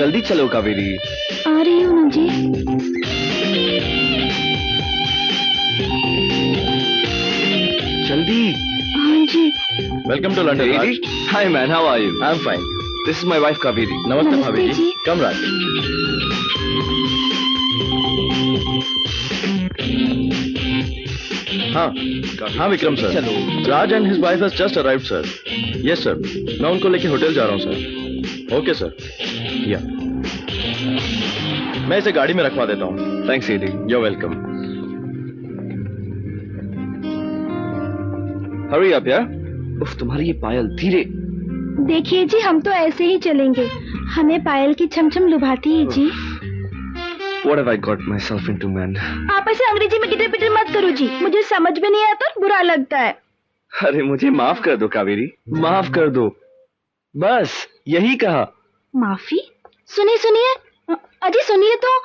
जल्दी चलो कावेरी। आ रही हूँ ना जी। जल्दी। हाँ जी। Welcome to London Raj. Hi man, how are you? I am fine. This is my wife Kaveri. नमस्ते नमस्ते भाभी जी। जी। कम राज। हाँ विक्रम सर। चलो। Raj and his wife has just arrived sir. Yes sir, मैं उनको लेके होटल जा रहा हूँ सर। Okay sir. या मैं इसे गाड़ी में रखवा देता हूँ। Thanks Eddie. You are welcome. Hurry up यार। उफ, तुम्हारी ये पायल धीरे। देखिए जी, हम तो ऐसे ही चलेंगे, हमें पायल की छमछम लुभाती है जी। What have I got myself into, man? आप ऐसे अंग्रेजी में गिटर पिटर मत करो जी, मुझे समझ में नहीं आता और बुरा लगता है। अरे मुझे माफ कर दो कावेरी, माफ कर दो, बस यही कहा। माफी? सुनिए सुनिए, अजी सुनिए तो।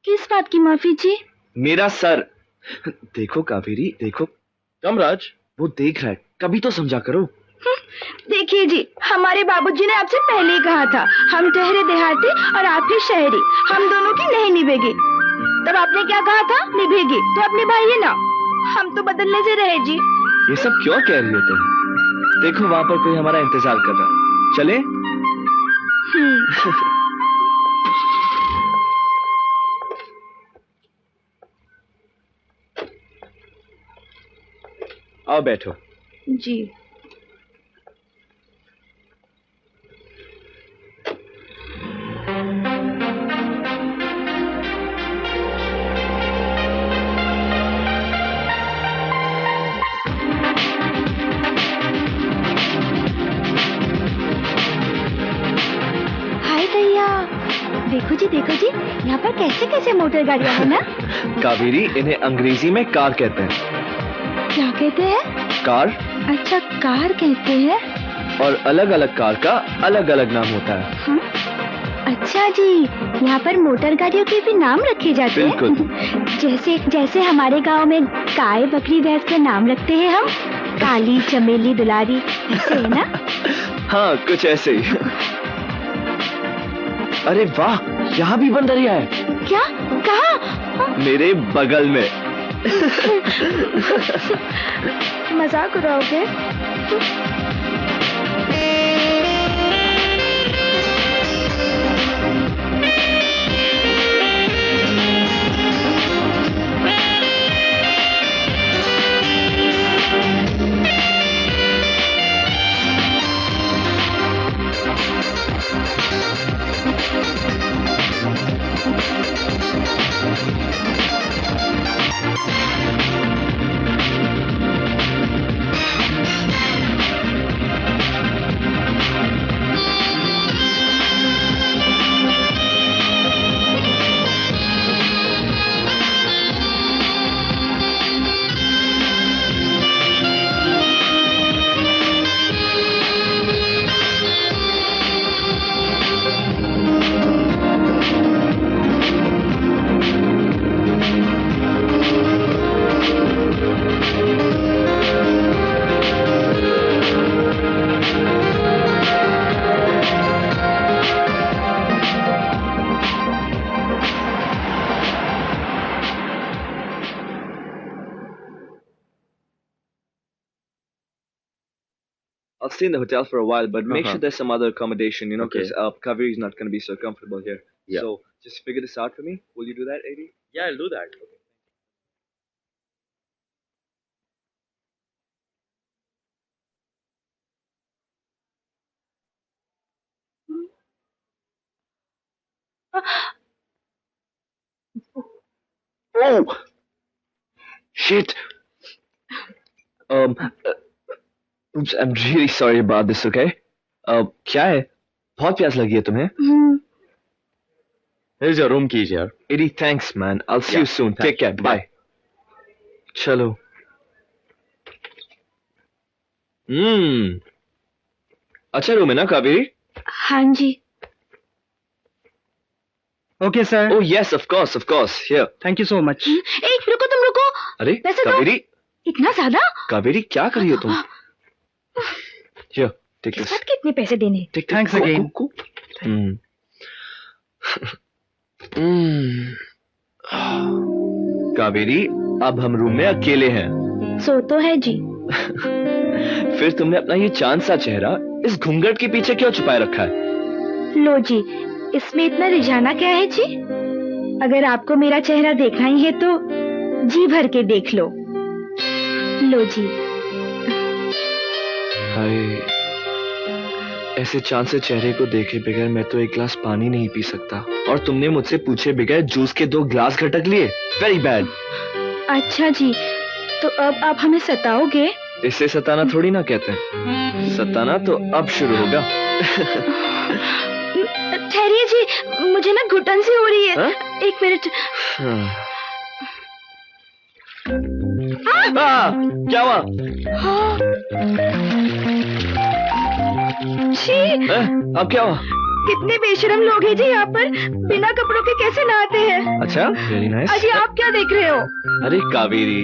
किस बात की माफी जी? मेरा सर। देखो कावेरी, देखो। कम राज। वो देख रहा है, कभी तो समझा करो। देखिए जी, हमारे बाबूजी ने आपसे पहले ही कहा था, हम ठहरे देहाती और आप ही शहरी, हम दोनों की नहीं निभेगी। तब आपने क्या कहा था? निभेगी, तो अब निभाइए ना। हम तो बदलने से रहे जी। ये सब क्यों कह रही हो तुम? देखो वहां पर कोई हमारा इंतजार कर रहा है, चले? आओ बैठो। जी। हाय भैया, देखो जी, यहाँ पर कैसे कैसे मोटर गाड़ियाँ हैं ना। कावेरी, इन्हें अंग्रेजी में कार कहते हैं। क्या कहते हैं? कार। अच्छा, कार कहते हैं। और अलग अलग कार का अलग अलग नाम होता है। हाँ? अच्छा जी, यहाँ पर मोटर गाड़ियों के भी नाम रखे जाते हैं। बिल्कुल। जैसे हमारे गांव में गाय बकरी भैंस के नाम रखते हैं हम, काली चमेली दुलारी, ऐसे है ना। हाँ, कुछ ऐसे ही। अरे वाह, यहाँ भी बंदरिया है। क्या? कहाँ? मेरे बगल में। मजाक उड़ाओगे? I'll stay in the hotel for a while, but make Uh-huh. sure there's some other accommodation, Okay. because Kaveri is not going to be so comfortable here. Yeah. So just figure this out for me. Will you do that, AD? Yeah, I'll do that. Oh! Shit! Oops, I'm really sorry about this, okay? क्या है? बहुत प्यास लगी है तुम्हें? Here's your room keys here. AD, thanks, man. I'll see you soon. thanks. Take care. Bye. चलो. अच्छा room है ना कावेरी? हाँ जी। Okay, sir. Oh yes, of course. Here. Thank you so much. एक रुको, तुम रुको। अरे पैसे दो। कावेरी, इतना ज्यादा? कावेरी क्या कर रही हो तुम? Here, take इस this. बात के इतने पैसे देने? Take Thanks go, again. go. Kaveri, अब हम रूम में अकेले हैं। सो तो है जी। फिर तुमने अपना ये चांद सा चेहरा इस घूंघट के पीछे क्यों छुपाए रखा है? लो जी, इसमें इतना रिझाना क्या है जी? अगर आपको मेरा चेहरा देखना ही है तो जी भर के देख लो। लो जी। हाय, ऐसे चांद से चेहरे को देखे बगैर मैं तो एक गिलास पानी नहीं पी सकता, और तुमने मुझसे पूछे बगैर जूस के 2 गिलास घटक लिए। Very bad. अच्छा जी, तो अब आप हमें सताओगे? इसे सताना थोड़ी ना कहते हैं, सताना तो अब शुरू होगा। ठहरिए जी, मुझे ना घुटन सी हो रही है। हा? 1 मिनट। क्या हुआ? छी, अब क्या हुआ? कितने बेशरम लोग हैं जी यहाँ पर, बिना कपड़ों के कैसे नहाते हैं? अच्छा, वेरी नाइस। अजी आप क्या देख रहे हो? अरे कावेरी,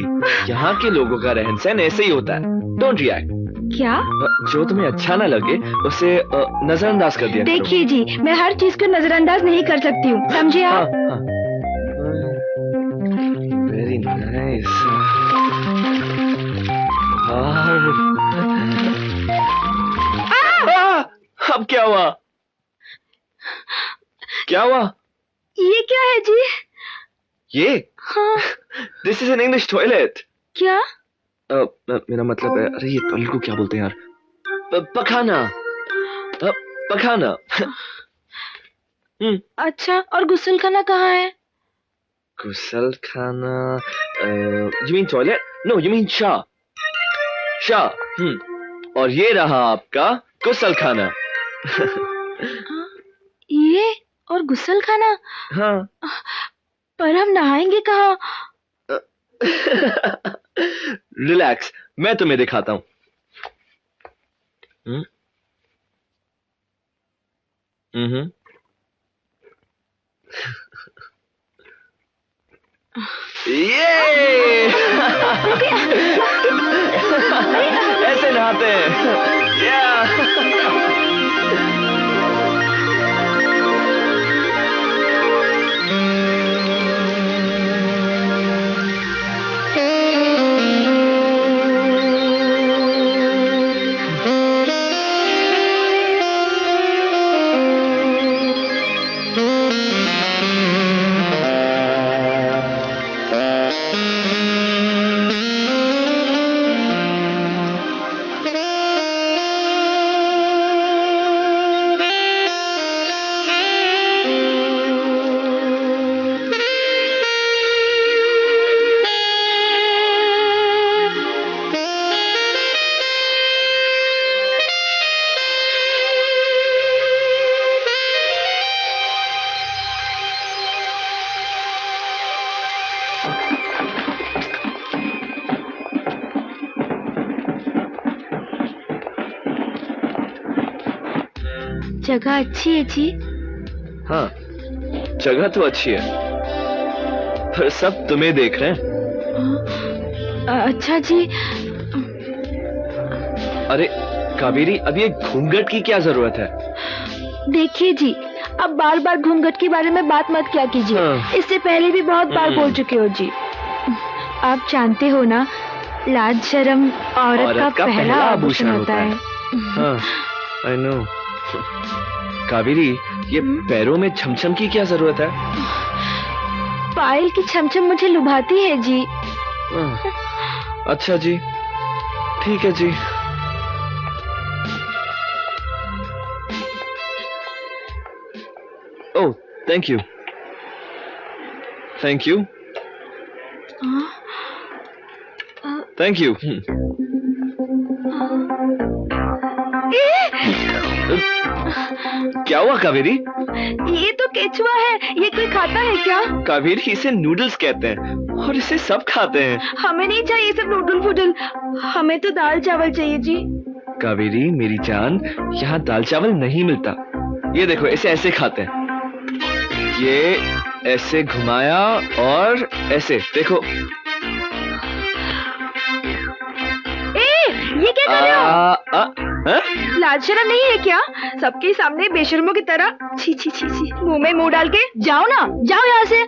यहाँ के लोगों का रहन सहन ऐसे ही होता है। Don't react. क्या? जो तुम्हें अच्छा ना लगे उसे नजरअंदाज कर दिया करो। देखिए जी, मैं हर चीज को नजरअंदाज नहीं कर सकती हूँ, समझे आप? Very nice. अब क्या हुआ? क्या हुआ? ये क्या है जी? ये? हाँ। This is an English toilet. क्या? मेरा मतलब है, अरे ये टॉयलेट को क्या बोलते हैं यार? पखाना। पखाना। अच्छा, और गुस्ल खाना कहाँ है? गुसल खाना? You mean toilet? No, you mean Shah. Shah. और ये रहा आपका गुसल खाना। ये और गुस्ल खाना? हाँ। पर हम नहाएंगे कहाँ? रिलैक्स, मैं तुम्हें दिखाता हूँ। ये ऐसे नहाते हैं। जगह अच्छी है जी। हाँ, जगह तो अच्छी है, पर सब तुम्हें देख रहे हैं। अच्छा जी। अरे कावेरी, अब ये घूंघट की क्या जरूरत है? देखिए जी, अब बार बार घूंघट के बारे में बात मत क्या कीजिए। हाँ। इससे पहले भी बहुत बार बोल चुके हो जी। आप जानते हो ना, लाज शर्म औरत का पहला आभूषण होता है। हाँ, आई नो। कावेरी, ये पैरों में छमछम की क्या जरूरत है? पायल की छमछम मुझे लुभाती है जी। अच्छा जी, ठीक है जी। Oh, thank you. Thank you. Thank you. क्या हुआ कावेरी? ये तो केचुआ है, ये कोई खाता है क्या? कावेरी, इसे नूडल्स कहते हैं और इसे सब खाते हैं। हमें नहीं चाहिए सब नूडल फूडल, हमें तो दाल चावल चाहिए जी। कावेरी मेरी जान, यहाँ दाल चावल नहीं मिलता। ये देखो, इसे ऐसे खाते हैं। ये ऐसे घुमाया और ऐसे, देखो। ये क्या कर रहे हो? हाँ? लाज शर्म नहीं है क्या? सबके सामने बेशर्मों की तरह छी छी छी छी मुंह में मुंह डाल के जाओ ना, जाओ यहाँ से।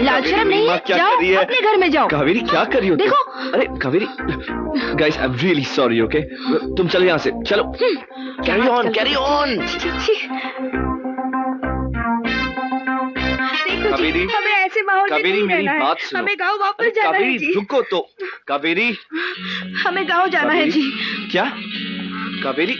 लाज शर्म नहीं है? क्या जाओ कर रही है? अपने घर में जाओ। कावेरी क्या कर रही हो? देखो। अरे Kaveri, guys I am really sorry, okay? तुम चलो यहाँ से, चलो। Carry on, carry on. Kaveri, हमें ऐसे माहौल में कावेरी नहीं मेरी रहना है। बात सुनो। हमें गाँव वापस जाना है कावेरी जी। रुको तो। कावेरी, हमें गाँव जाना है कावेरी, जी। क्या? कावेरी,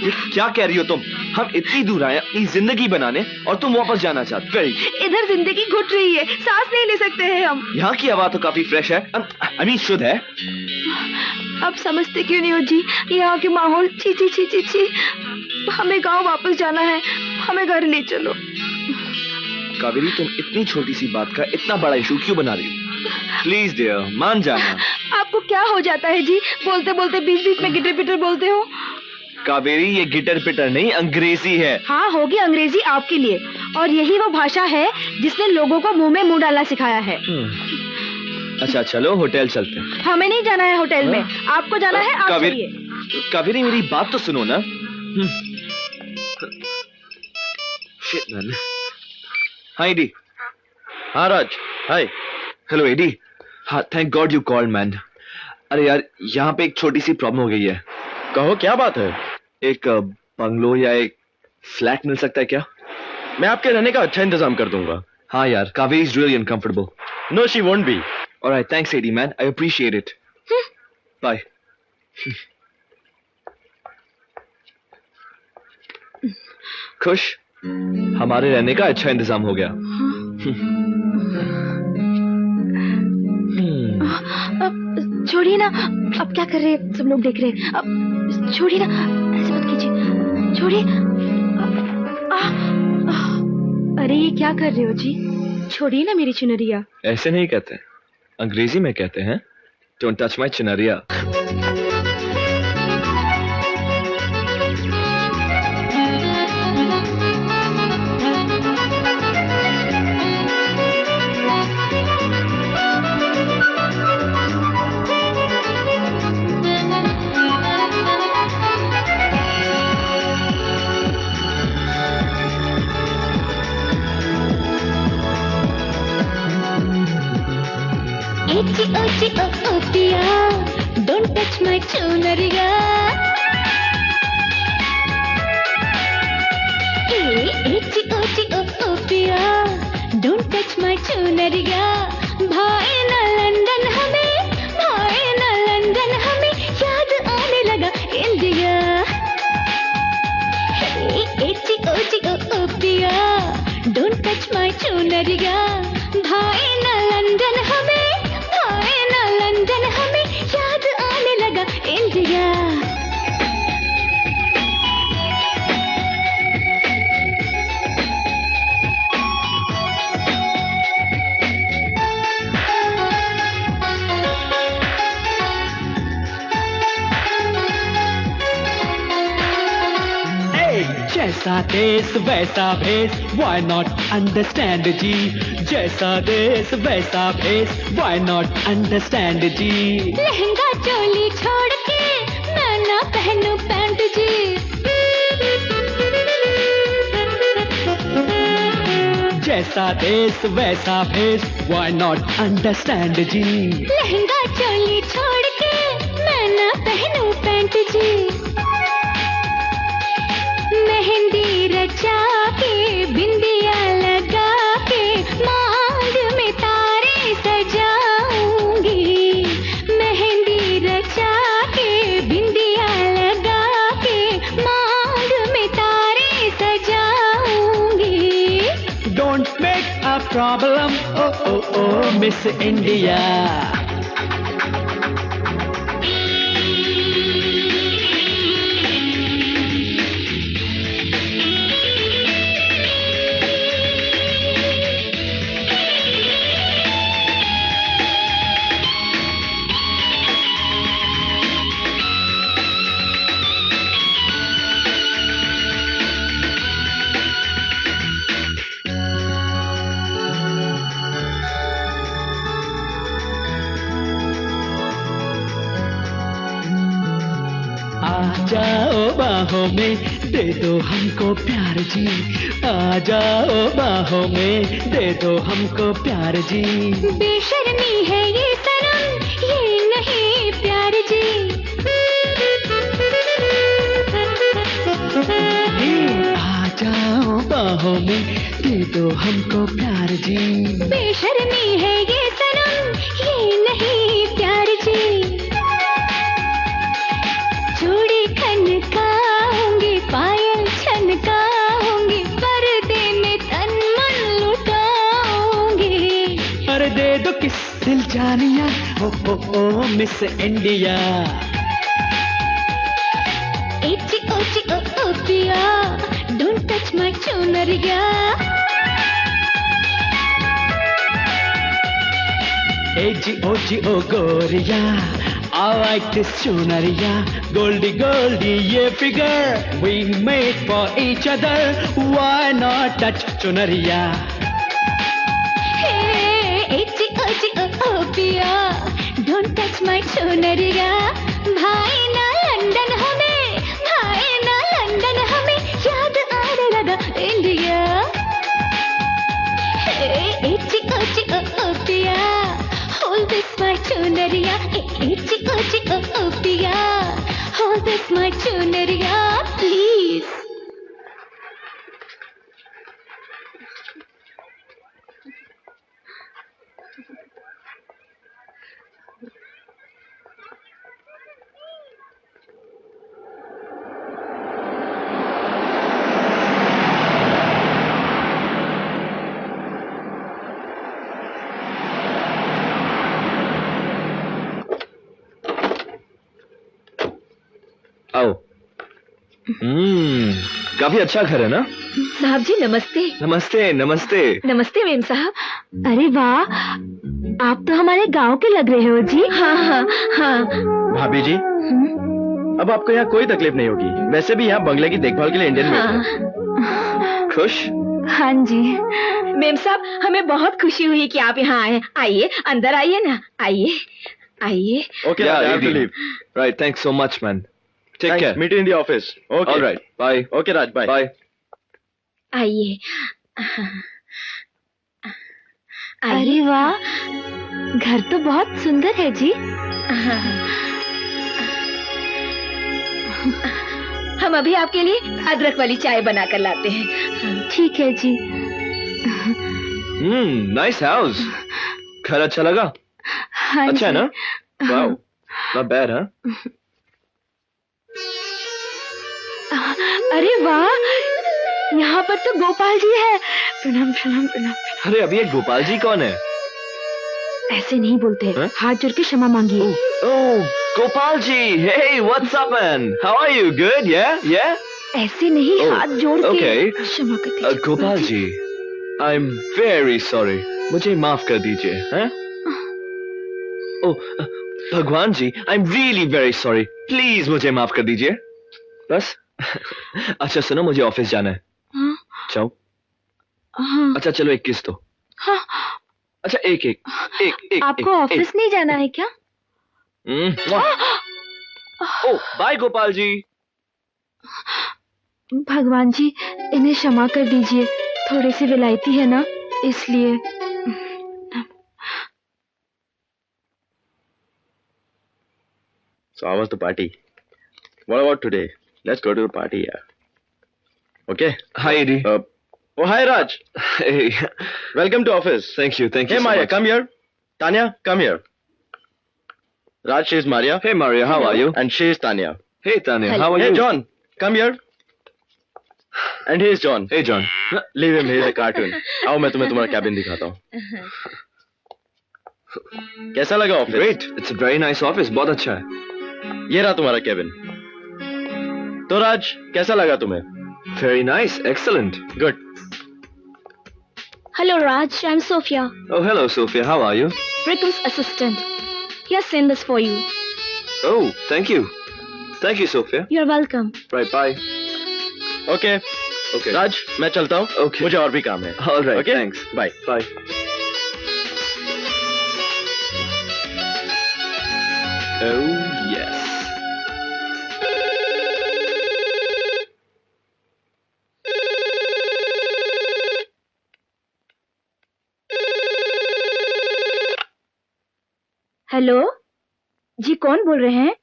ये क्या कह रही हो तुम? हम इतनी दूर आए अपनी जिंदगी बनाने और तुम वापस जाना चाहते? Very good. इधर जिंदगी घुट रही है, सांस नहीं ले सकते हैं हम। यहाँ की हवा तो काफी फ्रेश है, आई मीन शुद्ध है। अब समझते क्यों नहीं हो जी? यहाँ के माहौल छी छी छी छी छी। हमें गांव वापस जाना है, हमें घर ले चलो। कावेरी, तुम इतनी छोटी सी बात का इतना बड़ा इशू क्यों बना रही हो? प्लीज डियर, मान जाना। आपको क्या हो जाता है जी? बोलते बोलते बीच बीच में गिटर पिटर बोलते हो। कावेरी, ये गिटर पिटर नहीं, अंग्रेजी है। हाँ, होगी अंग्रेजी आपके लिए, और यही वो भाषा है जिसने लोगों को मुंह में मुंह डालना सिखाया है। अच्छा चलो होटल चलते हैं। हमें नहीं जाना है होटल में, आपको जाना है, आप कावेरी, चलिए। कावेरी मेरी बात तो सुनो ना। Shit, man. हाँ एडी। हाँ राज, हाय। Hello Eddie. हाँ, thank God you called man. अरे यार, यहाँ पे एक छोटी सी प्रॉब्लम हो गई है। कहो क्या बात है? एक बंगलो या एक फ्लैट मिल सकता है क्या? मैं आपके रहने का अच्छा इंतजाम कर दूंगा। हाँ यार, Kaveri is really uncomfortable. No she won't be. Alright, thanks Eddie man, I appreciate it. Bye. खुश? हमारे रहने का अच्छा इंतजाम हो गया। अब छोड़िए ना, अब क्या कर रहे हैं? सब लोग देख रहे हैं। अब छोड़िए ना, ऐसे मत कीजिए, छोड़िए। अरे ये क्या कर रहे हो जी? छोड़िए ना मेरी चुनरिया। ऐसे नहीं कहते, अंग्रेजी में कहते हैं डोंट टच माय चुनरिया। Itchy, itchy, oh, oh, Pia, don't touch my chunariya. Hey, itchy, itchy, oh, oh, Pia, don't touch my chunariya. भाई ना लंदन हमें, भाई ना लंदन हमें, याद आने लगा India. Hey, itchy, itchy, oh, oh, Pia, don't touch my chunariya. भाई ना लंदन हमें, लंदन हमें याद आने लगा इंडिया. जैसा देश वैसा भेष, why not understand जी? जैसा देश वैसा भेष, why not understand जी? लहंगा चोली छोड़ के मैं ना पहनूं पैंट जी. जैसा देश वैसा भेष, why not understand जी? लहंगा चोली छोड़ के मैं ना पहनूं पैंट जी. मेहंदी रचा के बिंदिया लगा के मांग में तारे सजाऊंगी. मेहंदी रचा के बिंदिया लगा के मांग में तारे सजाऊंगी. Don't make a problem, oh oh oh, Miss India. आ जाओ बाहों में, दे दो हमको प्यार जी। आ जाओ बाहों में, दे दो हमको प्यार जी। बेशर्मी है ये सनम, ये नहीं प्यार जी। आ जाओ बाहों में, दे दो हमको प्यार जी। बेशर्मी है ये सनम, ये नहीं प्यार जी। चूड़ी खनकाऊंगी, पायल छनकाऊंगी, पर्दे में तन मन लुटाऊंगी। अरे दे दो किस दिल जानिया, ओ मिस इंडिया। एची ओची ओ पिया, डोंट टच माय चुनरिया। Oji, oh Goria, I like this chunaria. Goldie, goldie, yeah figure, we made for each other. Why not touch chunaria? Hey, एची ओची ओ पिया, डोंट टच माय चुनरिया। भाई ना लंदन हमें, भाई ना लंदन हमें, याद आने लगा इंडिया। Hey, एची ओची ओ पिया, hold this my chunaria. Echi ochi oh piya, hold this my chunaria, please. आओ। काफी अच्छा घर है ना? साहब जी नमस्ते। नमस्ते नमस्ते। नमस्ते मेम साहब। अरे वाह, आप तो हमारे गांव के लग रहे हो जी। हाँ हाँ हाँ। भाभी जी, अब आपको यहाँ कोई तकलीफ नहीं होगी। वैसे भी यहाँ बंगले की देखभाल के लिए इंडियन मेड है। खुश? हाँ जी। मेम साहब, हमें बहुत खुशी हुई कि आप यहाँ आए। आइए अंदर आइए ना, आइए आइए। Okay, Yeah, I have to Edie. leave. Right, thanks so much, man. Take Thanks. care. Meet you in the office. Okay. All right, bye. Okay, Raj. Bye. Bye. आइए। अरे वाह, घर तो बहुत सुंदर है जी। हम अभी आपके लिए अदरक वाली चाय बना कर लाते हैं। ठीक है जी। Nice house. घर अच्छा लगा? हाँ अच्छा है जी। ना? Wow. Not bad, huh? अरे वाह, यहाँ पर तो गोपाल जी है। प्रणाम प्रणाम प्रणाम। अरे अभी ये गोपाल जी कौन है? ऐसे नहीं बोलते, हाँ? हाथ जोड़ के क्षमा मांगिए। Oh, Gopal ji. Hey, what's up, man? How are you? Good? Yeah? Yeah? ऐसे नहीं, Oh, हाथ जोड़ के okay. क्षमा कर दीजिए। Gopal ji, I'm very sorry. मुझे माफ कर दीजिए, हैं? Oh, भगवान जी, I'm really very sorry. Please मुझे माफ कर दीजिए। बस? अच्छा सुनो, मुझे ऑफिस जाना है। हाँ, जाओ। हाँ, अच्छा चलो 21 तो। हाँ। अच्छा एक आपको ऑफिस नहीं जाना है क्या? ओ बाय गोपाल जी। भगवान जी, इन्हें क्षमा कर दीजिए, थोड़ी सी विलायती है ना, इसलिए। So how was the party? What about today? Let's go to the party, yeah. Okay. Hi Eddie. Oh, hi Raj. Hey. Welcome to office. Thank you Hey so Maria, much. come here. Tanya, come here. Raj, she is Maria. Hey Maria, how are you? And she is Tanya. Hey Tanya, how are Hey you? John, come here. And he is John. Hey John. Leave him, he is a cartoon. आओ मैं तुम्हें तुम्हारा cabin दिखाता हूँ. कैसा लगा office? Great. It's a very nice office. बहुत अच्छा है. ये रहा तुम्हारा कैबिन. तो राज, कैसा लगा तुम्हें? Very nice. Excellent. Good. Hello Raj, I'm Sophia, Oh hello Sophia, how are you? Rickam's assistant. He has sent this for you. Oh, thank you. Thank you Sophia. You're welcome. Right, bye. Okay. Okay. राज, मैं चलता हूँ. Okay. मुझे और भी काम है. All right, Okay? thanks. Bye. Bye. Oh yes. Hello जी, कौन बोल रहे हैं?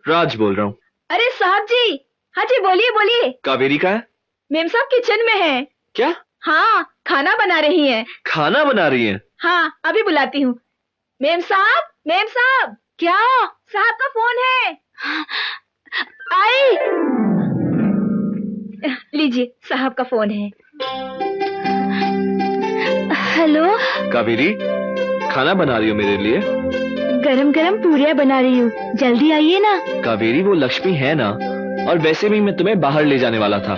राज बोल रहा हूँ। अरे साहब जी, हाँ जी, बोलिए बोलिए। कावेरी का है? मेम साहब किचन में है। क्या? हाँ, खाना बना रही हैं। खाना बना रही है? हाँ, अभी बुलाती हूँ। मेम साहब, मेम साहब। क्या? साहब का फोन है। आई। लीजिए, साहब का फोन है। हेलो। कावेरी, खाना बना रही हो मेरे लिए? गरम गरम पूरियां बना रही हूँ, जल्दी आइए ना। कावेरी, वो लक्ष्मी है ना, और वैसे भी मैं तुम्हें बाहर ले जाने वाला था।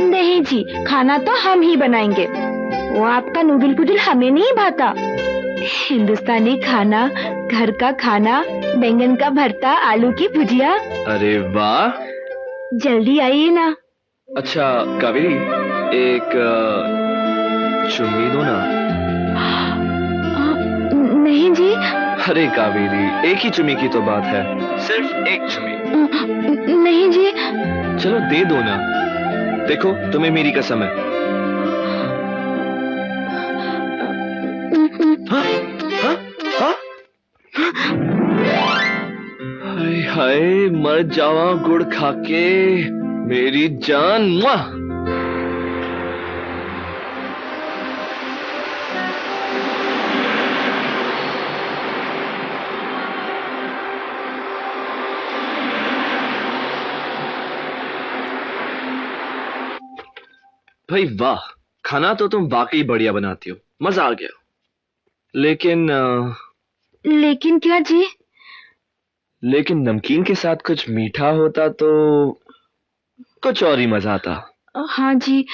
नहीं जी, खाना तो हम ही बनाएंगे। वो आपका नूडल पुडल हमें नहीं भाता। हिंदुस्तानी खाना, घर का खाना, बैंगन का भरता, आलू की भुजिया। अरे वाह। जल्दी आइए ना। अच्छा कावेरी, एक चुम्मी दो ना। नहीं जी। अरे कावेरी, एक ही चुम्मी की तो बात है, सिर्फ एक चुम्मी। नहीं जी। चलो दे दो ना। देखो, तुम्हें मेरी कसम है। हाँ? हाँ? हाँ? हाय हाय, मर जावा गुड़ खाके मेरी जान। मुआ! भाई वाह, खाना तो तुम वाकई बढ़िया बनाती हो, मजा आ गया। लेकिन लेकिन क्या जी? लेकिन नमकीन के साथ कुछ मीठा होता तो कुछ और ही मजा आता। हाँ जी,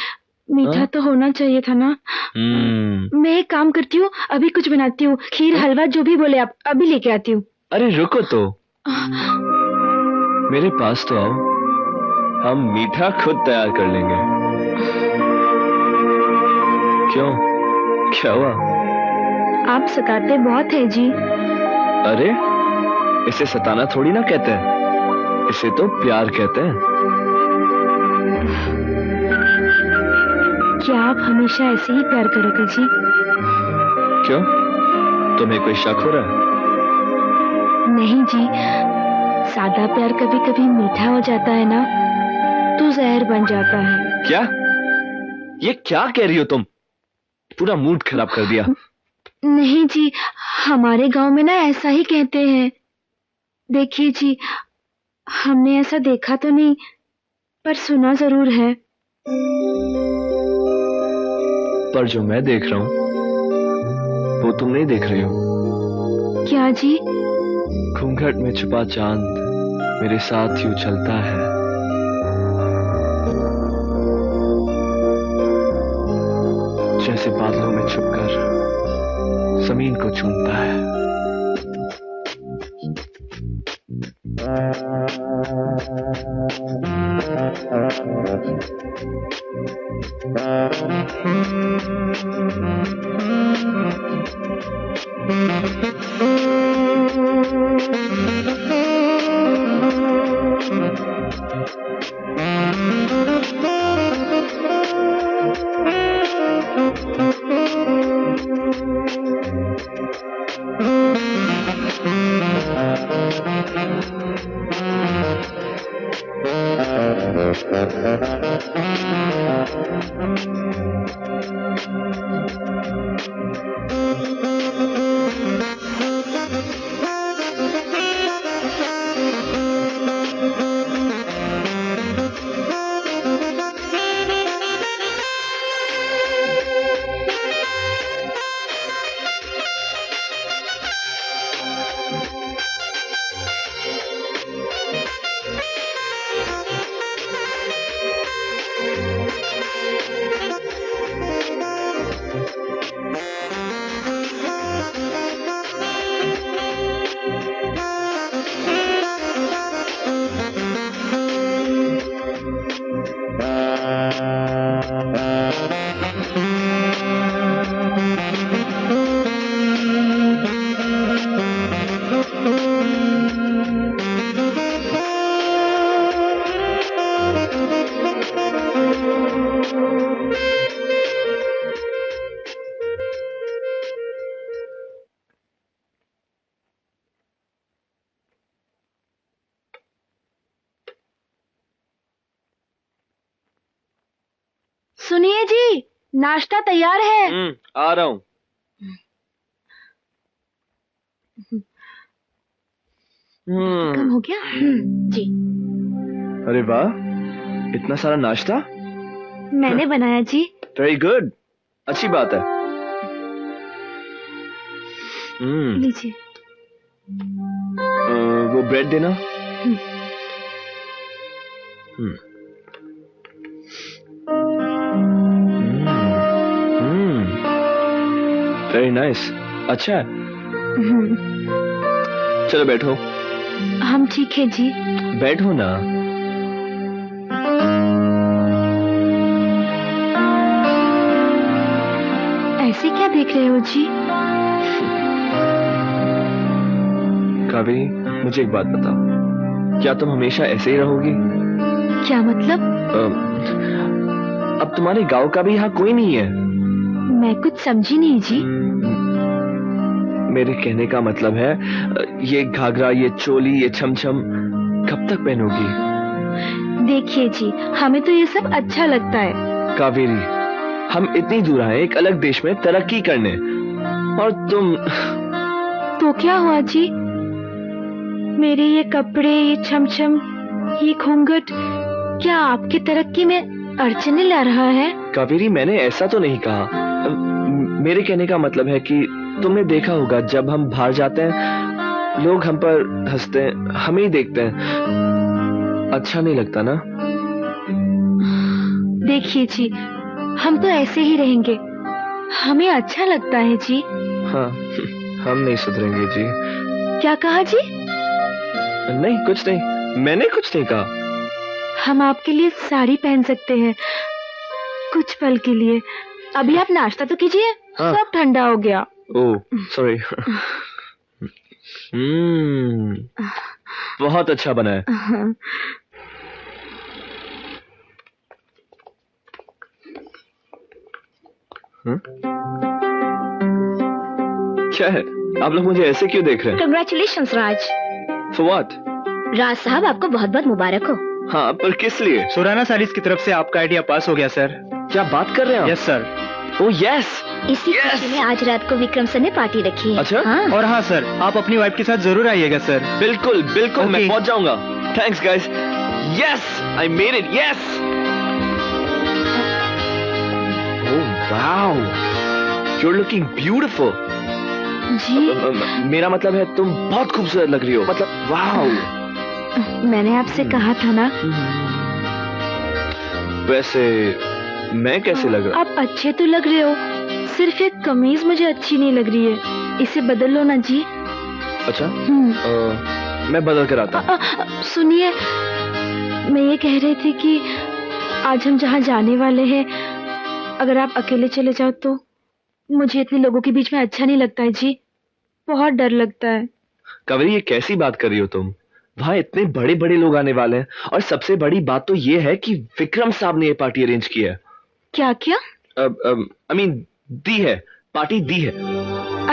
मीठा हाँ? तो होना चाहिए था ना। मैं एक काम करती हूँ, अभी कुछ बनाती हूँ, खीर हलवा जो भी बोले आप, अभी लेके आती हूँ। अरे रुको तो, मेरे पास तो आओ, हम मीठा खुद तैयार कर लेंगे। क्यों, क्या हुआ? आप सताते बहुत है जी। अरे, इसे सताना थोड़ी ना कहते हैं, इसे तो प्यार कहते हैं। क्या आप हमेशा ऐसे ही प्यार करोगे जी? क्यों, तुम्हें कोई शक हो रहा है? नहीं जी, सादा प्यार कभी कभी मीठा हो जाता है ना, तो जहर बन जाता है। क्या? ये क्या कह रही हो तुम? पूरा मूड खराब कर दिया। नहीं जी, हमारे गांव में ना ऐसा ही कहते हैं। देखिए जी, हमने ऐसा देखा तो नहीं, पर सुना जरूर है। पर जो मैं देख रहा हूं वो तुम नहीं देख रही हो। क्या जी? घूंघट में छुपा चांद मेरे साथ यूं चलता है। जैसे बादलों में छुपकर जमीन को चूमता है। सुनिए जी, नाश्ता तैयार है। आ रहा हूँ। कम हो गया? जी। अरे वाह, इतना सारा नाश्ता। मैंने बनाया जी। वेरी गुड, अच्छी बात है। लीजिए। वो ब्रेड देना। वेरी नाइस, अच्छा है। चलो बैठो। हम ठीक है जी। बैठो ना। ऐसे क्या देख रहे हो जी? कावेरी, मुझे एक बात बताओ, क्या तुम हमेशा ऐसे ही रहोगी? क्या मतलब? अब तुम्हारे गांव का भी यहाँ कोई नहीं है। मैं कुछ समझी नहीं जी। मेरे कहने का मतलब है, ये घाघरा, ये चोली, ये छमछम कब तक पहनोगी? देखिए जी, हमें तो ये सब अच्छा लगता है। कावेरी, हम इतनी दूर आए एक अलग देश में तरक्की करने, और तुम। तो क्या हुआ जी? मेरे ये कपड़े, ये छमछम, ये घूंघट, क्या आपकी तरक्की में अड़चने ला रहा है? कावेरी, मैंने ऐसा तो नहीं कहा। मेरे कहने का मतलब है कि तुमने देखा होगा, जब हम बाहर जाते हैं लोग हम पर हंसते हैं, हमें ही देखते हैं, अच्छा नहीं लगता ना? देखिए जी, हम तो ऐसे ही रहेंगे, हमें अच्छा लगता है जी। हाँ, हम नहीं सुधरेंगे जी। क्या कहा जी? नहीं, कुछ नहीं, मैंने कुछ नहीं कहा। हम आपके लिए साड़ी पहन सकते हैं कुछ पल के लिए। अभी आप नाश्ता तो कीजिए। हाँ। सब ठंडा हो गया। Oh sorry. बहुत अच्छा बना है। क्या है, आप लोग मुझे ऐसे क्यों देख रहे हैं? Congratulations Raj. For what? Raj साहब, आपको बहुत बहुत मुबारक हो। हाँ, पर किस लिए? सुराना सारीज की तरफ से आपका आइडिया पास हो गया सर। क्या बात कर रहे हैं आप? Yes sir. Oh yes. इसी खुशी में आज रात को विक्रम सर ने पार्टी रखी है। अच्छा? हाँ। और हाँ सर, आप अपनी वाइफ के साथ जरूर आइएगा सर। बिल्कुल बिल्कुल, मैं Okay. पहुंच जाऊंगा। Thanks guys. Yes, I made it. Yes. Oh wow, you are looking beautiful. जी, मेरा मतलब है तुम बहुत खूबसूरत लग रही हो। मतलब वाओ। मैंने आपसे कहा था ना। वैसे मैं कैसे लग रहा? आप अच्छे तो लग रहे हो, सिर्फ एक कमीज मुझे अच्छी नहीं लग रही है, इसे बदल लो ना जी। अच्छा, मैं बदल कर आता हूँ। सुनिए, मैं ये कह रही थी कि आज हम जहाँ जाने वाले हैं, अगर आप अकेले चले जाओ तो मुझे इतने लोगों के बीच में अच्छा नहीं लगता है जी, बहुत डर लगता है। कावेरी, ये कैसी बात कर रही हो तुम? वहाँ इतने बड़े बड़े लोग आने वाले हैं, और सबसे बड़ी बात तो ये है कि विक्रम साहब ने ये पार्टी अरेंज की है। क्या क्या? आई मीन दी है, पार्टी दी है।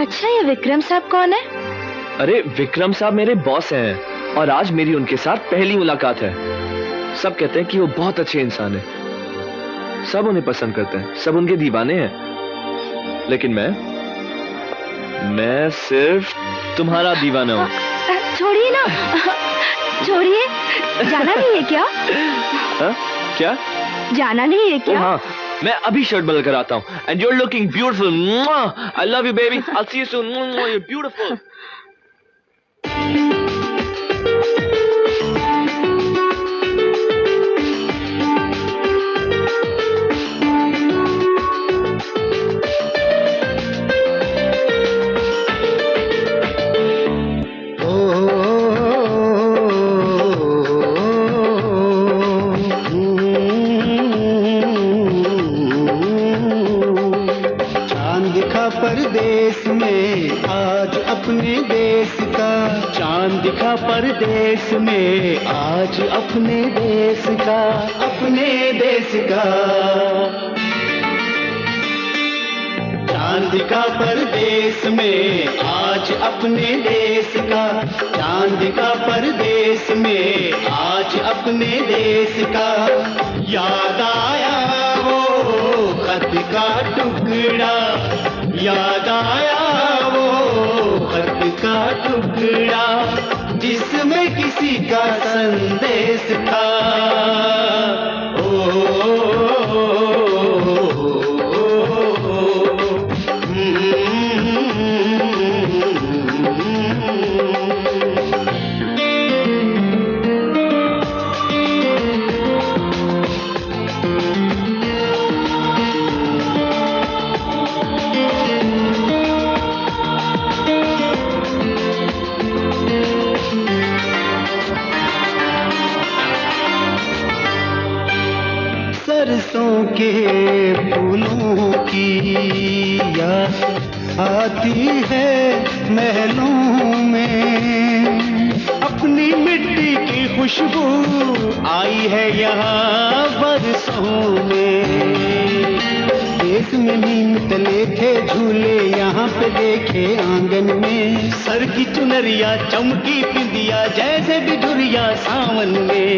अच्छा, ये विक्रम साहब कौन है? अरे विक्रम साहब मेरे बॉस हैं, और आज मेरी उनके साथ पहली मुलाकात है। सब कहते हैं कि वो बहुत अच्छे इंसान है, सब उन्हें पसंद करते हैं, सब उनके दीवाने हैं, लेकिन मैं सिर्फ तुम्हारा दीवाना हूँ। छोड़िए ना। छोड़िए, जाना नहीं है क्या? हाँ? क्या? जाना नहीं है ओ क्या? हाँ, मैं अभी शर्ट बदल कर आता हूँ। And you are looking beautiful. I love you baby, I see you soon. You are beautiful. चांद दिखा परदेस में आज अपने देश का, चांद दिखा परदेस में आज अपने देश का, अपने देश का। चांद दिखा परदेस में आज अपने देश का, चांद दिखा परदेस में आज अपने देश का। याद आया वो का टुकड़ा, याद आया वो खत का टुकड़ा जिसमें किसी का संदेश था। सरसों के फूलों की याद आती है महलों में, अपनी मिट्टी की खुशबू आई है यहाँ बरसों में। देश में नीम तले थे झूले, यहाँ पे देखे आंगन में, सर की चुनरिया चमकी बिंदिया जैसे बिजुरिया सावन में।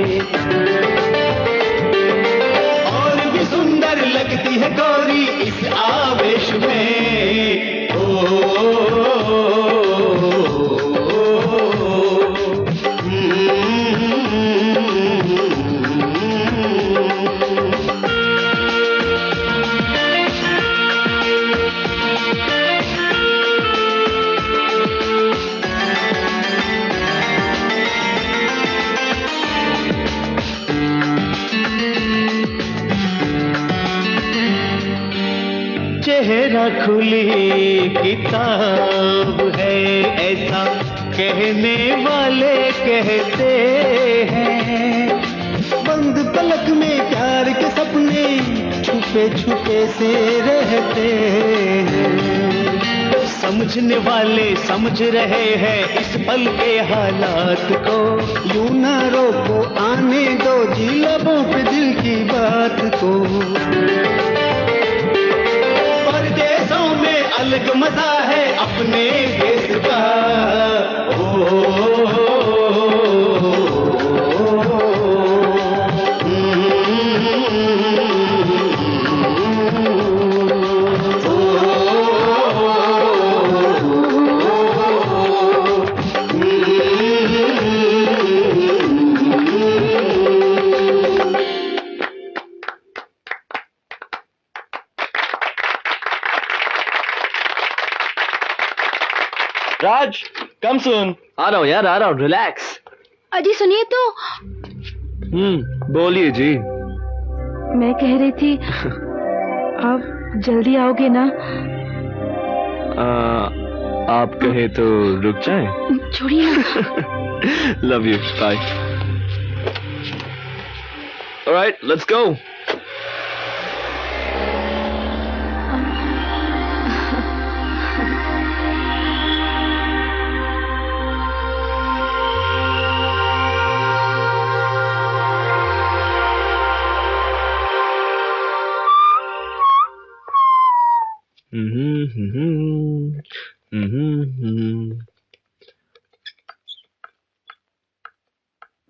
सुंदर लगती है गौरी इस आवेश में, चेहरा खुली किताब है ऐसा कहने वाले कहते हैं, बंद पलक में प्यार के सपने छुपे छुपे से रहते हैं। समझने वाले समझ रहे हैं इस पल के हालात को, यूं ना रोको आने दो जी लबों पे दिल की बात को। परदेशों में अलग मजा है अपने देश का, राज कम सुन। आ रहा हूँ यार, आ रहा हूँ, रिलैक्स। अजी सुनिए तो। बोलिए जी। मैं कह रही थी आप जल्दी आओगे ना? आप कहे तो रुक जाएं? छोड़िए ना। Love you, bye. Alright, let's go.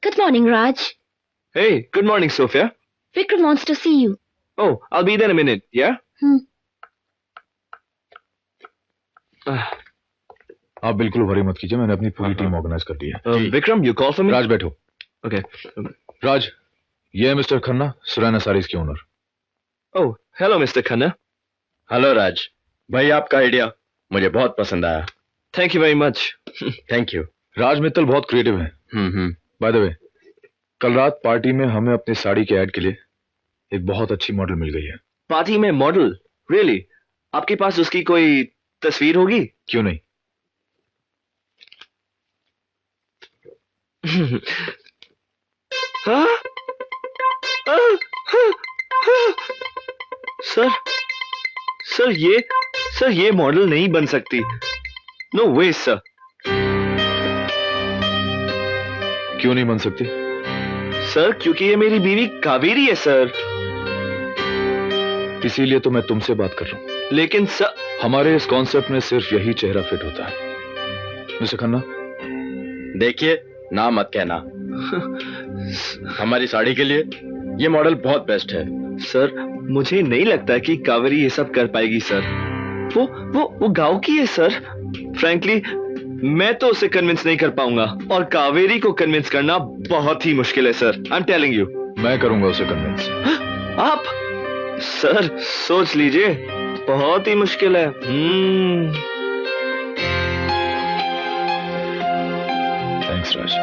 Good morning, Raj. Hey, good morning, Sophia. Vikram wants to see you. Oh, I'll be there in a minute, yeah? आप बिल्कुल वरी मत कीजिए, मैंने अपनी पूरी टीम ऑर्गेनाइज कर दी है। Vikram, you call for me? राज बैठो। Okay. राज, ये है मिस्टर खन्ना, सुरैना सारीज के owner. Oh, hello, Mr. Khanna. Hello Raj, भाई आपका आइडिया मुझे बहुत पसंद आया। Thank you very much. Thank you. Raj Mittal बहुत क्रिएटिव है। बाय द वे, कल रात पार्टी में हमें अपनी साड़ी के ऐड के लिए एक बहुत अच्छी मॉडल मिल गई है। पार्टी में मॉडल? Really? आपके पास उसकी कोई तस्वीर होगी? क्यों नहीं? सर ये मॉडल नहीं बन सकती। नो वे सर। क्यों नहीं बन सकती? सर क्योंकि ये मेरी बीवी कावेरी है सर। इसीलिए तो मैं तुमसे बात कर रहा हूं। लेकिन सर, हमारे इस कॉन्सेप्ट में सिर्फ यही चेहरा फिट होता है। मिस्टर खन्ना, देखिए, ना मत कहना। हमारी साड़ी के लिए ये मॉडल बहुत बेस्ट है। सर मुझे नहीं लगता कि कावेरी ये सब कर पाएगी सर। वो गांव की है सर। फ्रैंकली मैं तो उसे कन्विंस नहीं कर पाऊंगा और कावेरी को कन्विंस करना बहुत ही मुश्किल है sir. I am telling you. मैं करूंगा उसे कन्विंस। आप सर सोच लीजिए, बहुत ही मुश्किल है। थैंक्स राज।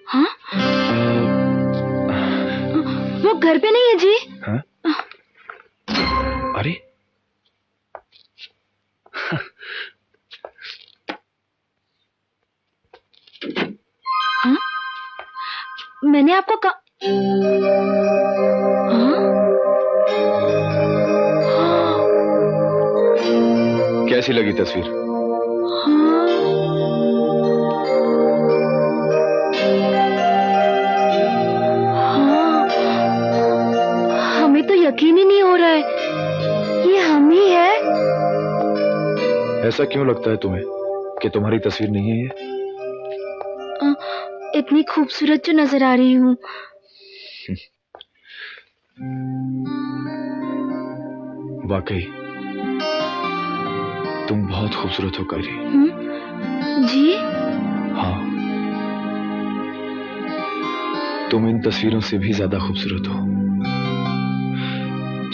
हाँ? वो घर पे नहीं है जी। हाँ? अरे हाँ? मैंने आपको कहा। कैसी लगी तस्वीर? हमें तो यकीन ही नहीं हो रहा है ये हम ही है। ऐसा क्यों लगता है तुम्हें कि तुम्हारी तस्वीर नहीं है ये? इतनी खूबसूरत जो नजर आ रही हूँ। वाकई तुम बहुत खूबसूरत हो कावेरी। जी? हाँ, तुम इन तस्वीरों से भी ज्यादा खूबसूरत हो।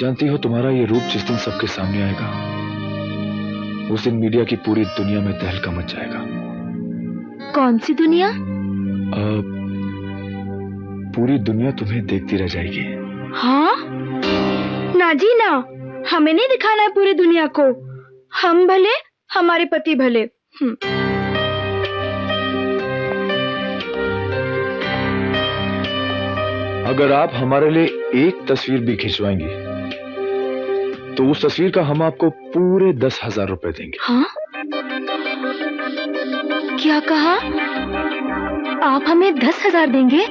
जानती हो, तुम्हारा ये रूप जिस दिन सबके सामने आएगा, उस दिन मीडिया की पूरी दुनिया में तहलका मच जाएगा। कौन सी दुनिया? पूरी दुनिया तुम्हें देखती रह जाएगी। हाँ? ना जी ना, हमें नहीं दिखाना है पूरी दुनिया को। हम भले, हमारे पति भले। अगर आप हमारे लिए एक तस्वीर भी खिंचवाएंगी तो उस तस्वीर का हम आपको पूरे 10,000 रुपए देंगे। हाँ? क्या कहा? आप हमें 10,000 देंगे?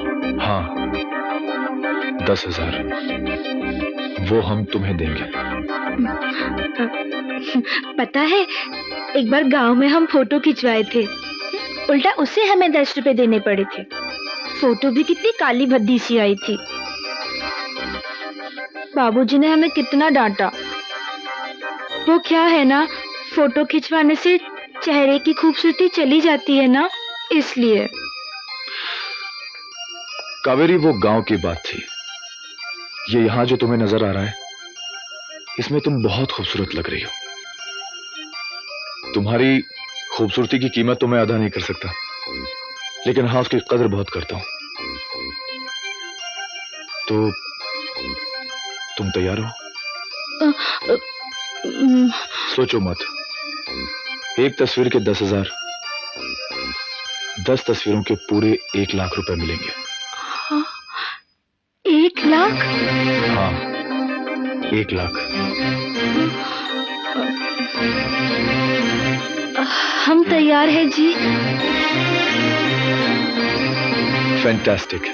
हाँ, 10,000 वो हम तुम्हें देंगे। पता है, एक बार गांव में हम फोटो खिंचवाए थे, उल्टा उसे हमें 10 रुपए देने पड़े थे। फोटो भी कितनी काली भद्दी सी आई थी। बाबूजी ने हमें कितना डांटा। वो क्या है ना, फोटो खिंचवाने से चेहरे की खूबसूरती चली जाती है ना, इसलिए। कावेरी, वो गांव की बात थी। ये यहां जो तुम्हें नजर आ रहा है, इसमें तुम बहुत खूबसूरत लग रही हो। तुम्हारी खूबसूरती की कीमत तो मैं अदा नहीं कर सकता, लेकिन हाँ, उसकी कदर बहुत करता हूं। तो तुम तैयार हो? सोचो मत। एक तस्वीर के 10,000, 10 तस्वीरों के पूरे 1 लाख रुपए मिलेंगे। 1 लाख? हाँ, 1 लाख। हम तैयार हैं जी। फैंटास्टिक।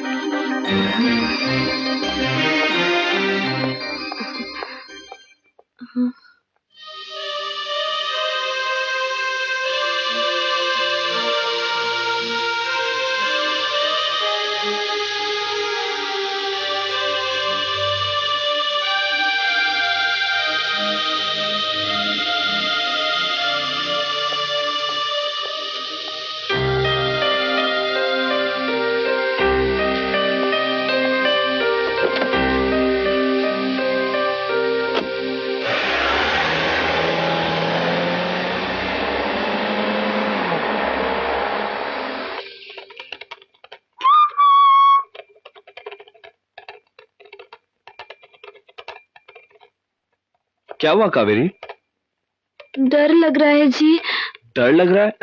क्या हुआ कावेरी? डर लग रहा है जी। डर लग रहा है?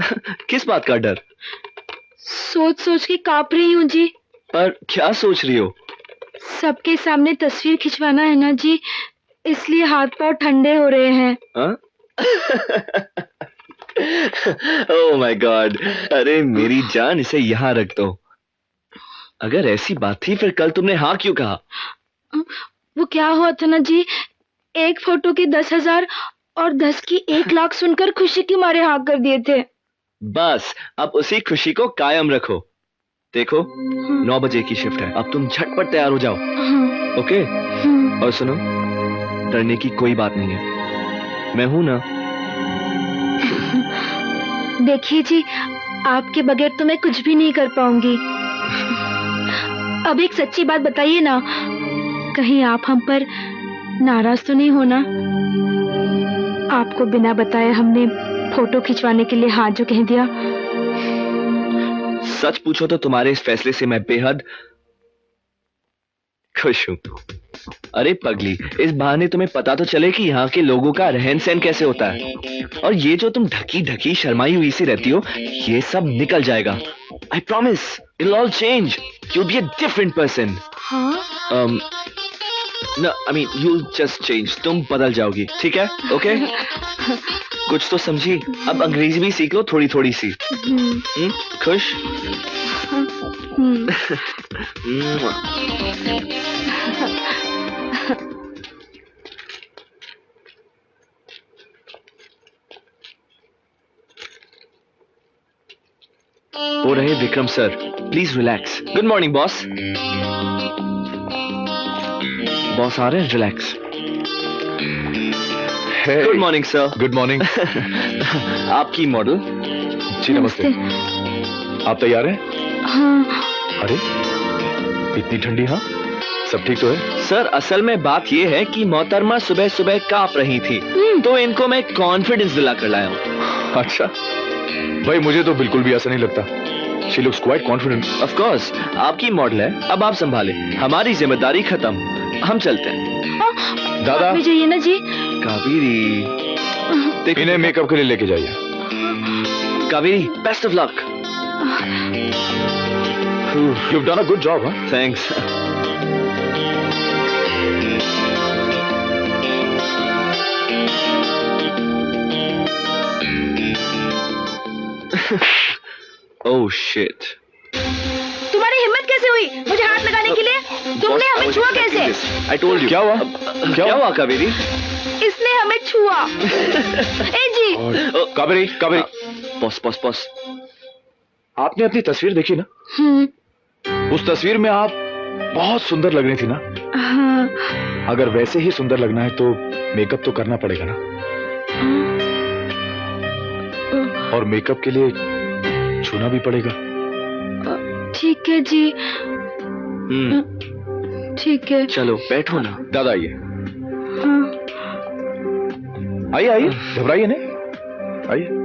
किस बात का डर? सोच सोच के कांप रही हूँ जी। पर क्या सोच रही हो? सबके सामने तस्वीर खिंचवाना है ना जी, इसलिए हाथ पांव ठंडे हो रहे हैं। ओह माय गॉड, अरे मेरी जान, इसे यहाँ रख दो। अगर ऐसी बात थी फिर कल तुमने हाँ क्यों कहा? वो क्या हुआ था ना जी, एक फोटो के 10,000 और 10 की 1,00,000 सुनकर खुशी के मारे हाँ कर दिए थे। बस अब उसी खुशी को कायम रखो। देखो 9 बजे की शिफ्ट है, अब तुम झटपट तैयार हो जाओ। ओके? और सुनो, डरने की कोई बात नहीं है, मैं हूं ना। देखिए जी, आपके बगैर तो मैं कुछ भी नहीं कर पाऊंगी। अब एक सच्ची बात बताइए ना, कहीं आप हम पर नाराज तो नहीं होना? आपको बिना बताए हमने फोटो खिंचवाने के लिए हाँ जो कह दिया। सच पूछो तो तुम्हारे इस फैसले से मैं बेहद खुश हूं। अरे पगली, इस बहाने तुम्हें पता तो चले कि यहाँ के लोगों का रहन सहन कैसे होता है। और ये जो तुम ढकी ढकी शर्माई हुई सी रहती हो, ये सब निकल जाएगा। I promise, it all change, you'll be a different person. हाँ? No, I mean you'll just change. तुम बदल जाओगी, ठीक है? ओके? कुछ तो समझी? अब अंग्रेजी भी सीख लो थोड़ी थोड़ी सी। खुश? वो रहे Vikram sir, please relax. Good morning boss. Boss आ रहे हैं, relax. Good morning sir. Good morning. आपकी मॉडल। जी नमस्ते। आप तैयार हैं? हाँ। अरे इतनी ठंडी, हाँ सब ठीक तो है? सर असल में बात यह है कि मोहतरमा सुबह सुबह कांप रही थी, तो इनको मैं कॉन्फिडेंस दिला कर लाया हूँ। अच्छा भाई, मुझे तो बिल्कुल भी ऐसा नहीं लगता। She looks quite confident. Of course, आपकी मॉडल है, अब आप संभाले, हमारी जिम्मेदारी खत्म, हम चलते हैं। दादा भी जाइए ना जी। कावेरी, देखो इन्हें मेकअप के लिए लेके जाइए। Kaveri, best of luck. You've done a good job, huh? Thanks. Oh shit, तुम्हारी हिम्मत कैसे हुई मुझे हाथ लगाने के लिए? तुमने हमें छुआ कैसे? I told you. क्या हुआ? क्या हुआ कावेरी? इसने हमें छुआ। ए जी। Kaveri, Kaveri, boss boss boss, आपने अपनी तस्वीर देखी ना? उस तस्वीर में आप बहुत सुंदर लग रही थी ना? हाँ। अगर वैसे ही सुंदर लगना है तो मेकअप तो करना पड़ेगा ना? और मेकअप के लिए छूना भी पड़ेगा। ठीक है जी। ठीक है। चलो बैठो ना। दादा आइए। हाँ। आइए आइए, घबराइए नहीं, आइए।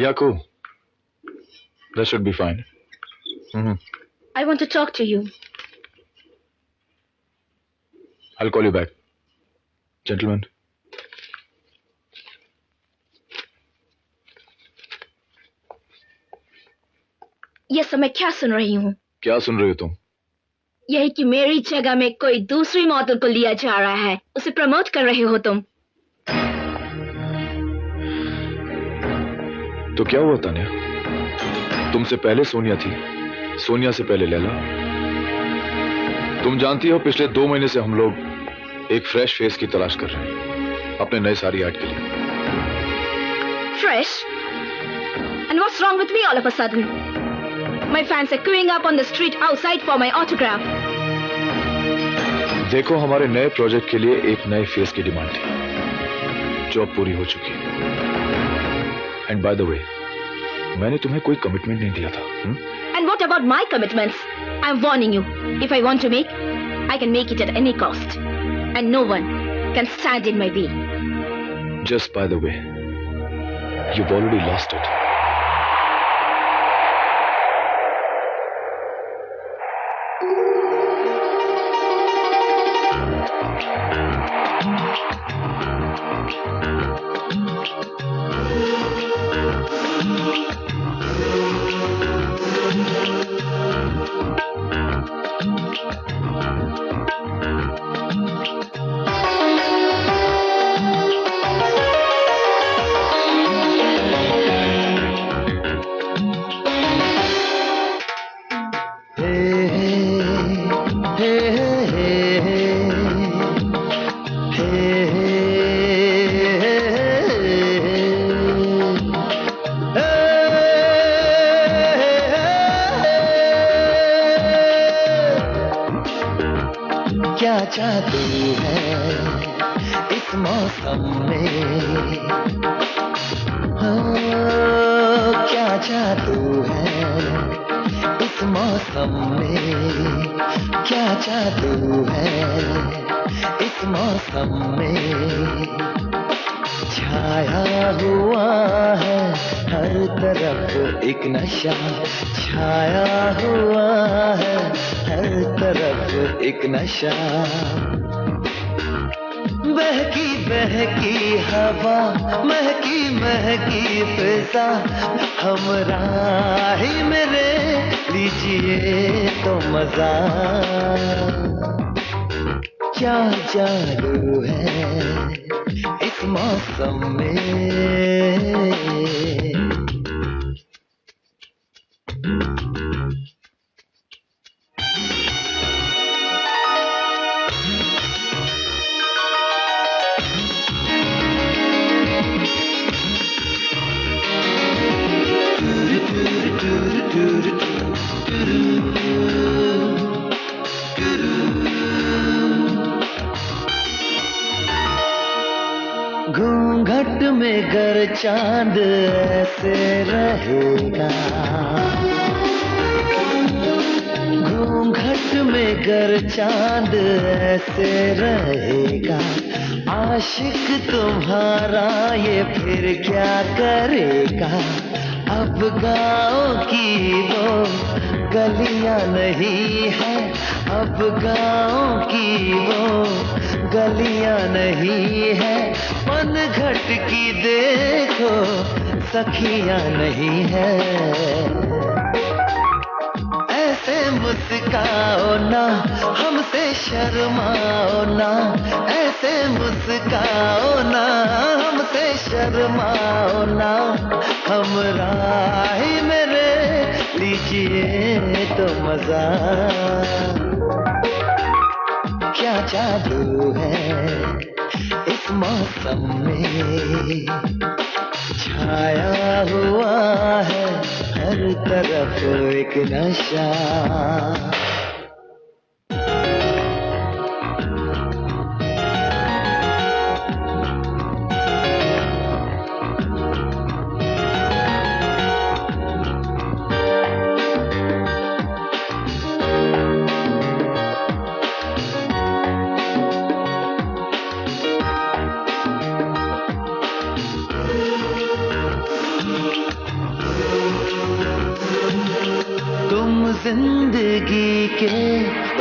Yaku, that should be fine. I want to talk to you. I'll call you back. Gentlemen. ये समय क्या सुन रही हूँ? क्या सुन रही हो तुम? यही कि मेरी जगह में कोई दूसरी मॉडल को लिया जा रहा है, उसे प्रमोट कर रहे हो तुम। तो क्या हुआ तान्या? तुमसे पहले सोनिया थी, सोनिया से पहले लैला। तुम जानती हो पिछले 2 महीने से हम लोग एक फ्रेश फेस की तलाश कर रहे हैं अपने नए साड़ी ऐड के लिए। Fresh? And what's wrong with me all of a sudden? My fans are queuing up on the street outside for my autograph. देखो, हमारे नए प्रोजेक्ट के लिए एक नए फेस की डिमांड थी जो अब पूरी हो चुकी है। एंड बाय द वे, मैंने तुम्हें कोई कमिटमेंट नहीं दिया था। And what about my commitments? I'm warning you. If I want to make, I can make it at any cost. And no one can stand in my way. Just by the way, you've already lost it. जादू है इस मौसम में, हो क्या जादू है इस मौसम में, क्या जादू है इस मौसम में। छाया हुआ है हर तरफ एक नशा, छाया हुआ है हर तरफ एक नशा। बहकी बहकी हवा, महकी महकी फिजा, हमराही मेरे लीजिए तो मजा। क्या जादू है इस मौसम में। घूंघट में गर चांद ऐसे रहेगा, घूंघट में गर चांद ऐसे रहेगा। आशिक तुम्हारा ये फिर क्या करेगा। अब गाँव की वो गलियां नहीं है, अब गाँव की वो गलियां नहीं है। पनघट की देखो सखियां नहीं है। ऐसे मुस्काओ ना, हमसे शर्माओ ना, ऐसे मुस्काओ ना, हमसे शर्माओ ना। हमराही मेरे लीजिए तो मजा। क्या जादू है इस मौसम में, छाया हुआ है हर तरफ एक नशा। जिंदगी के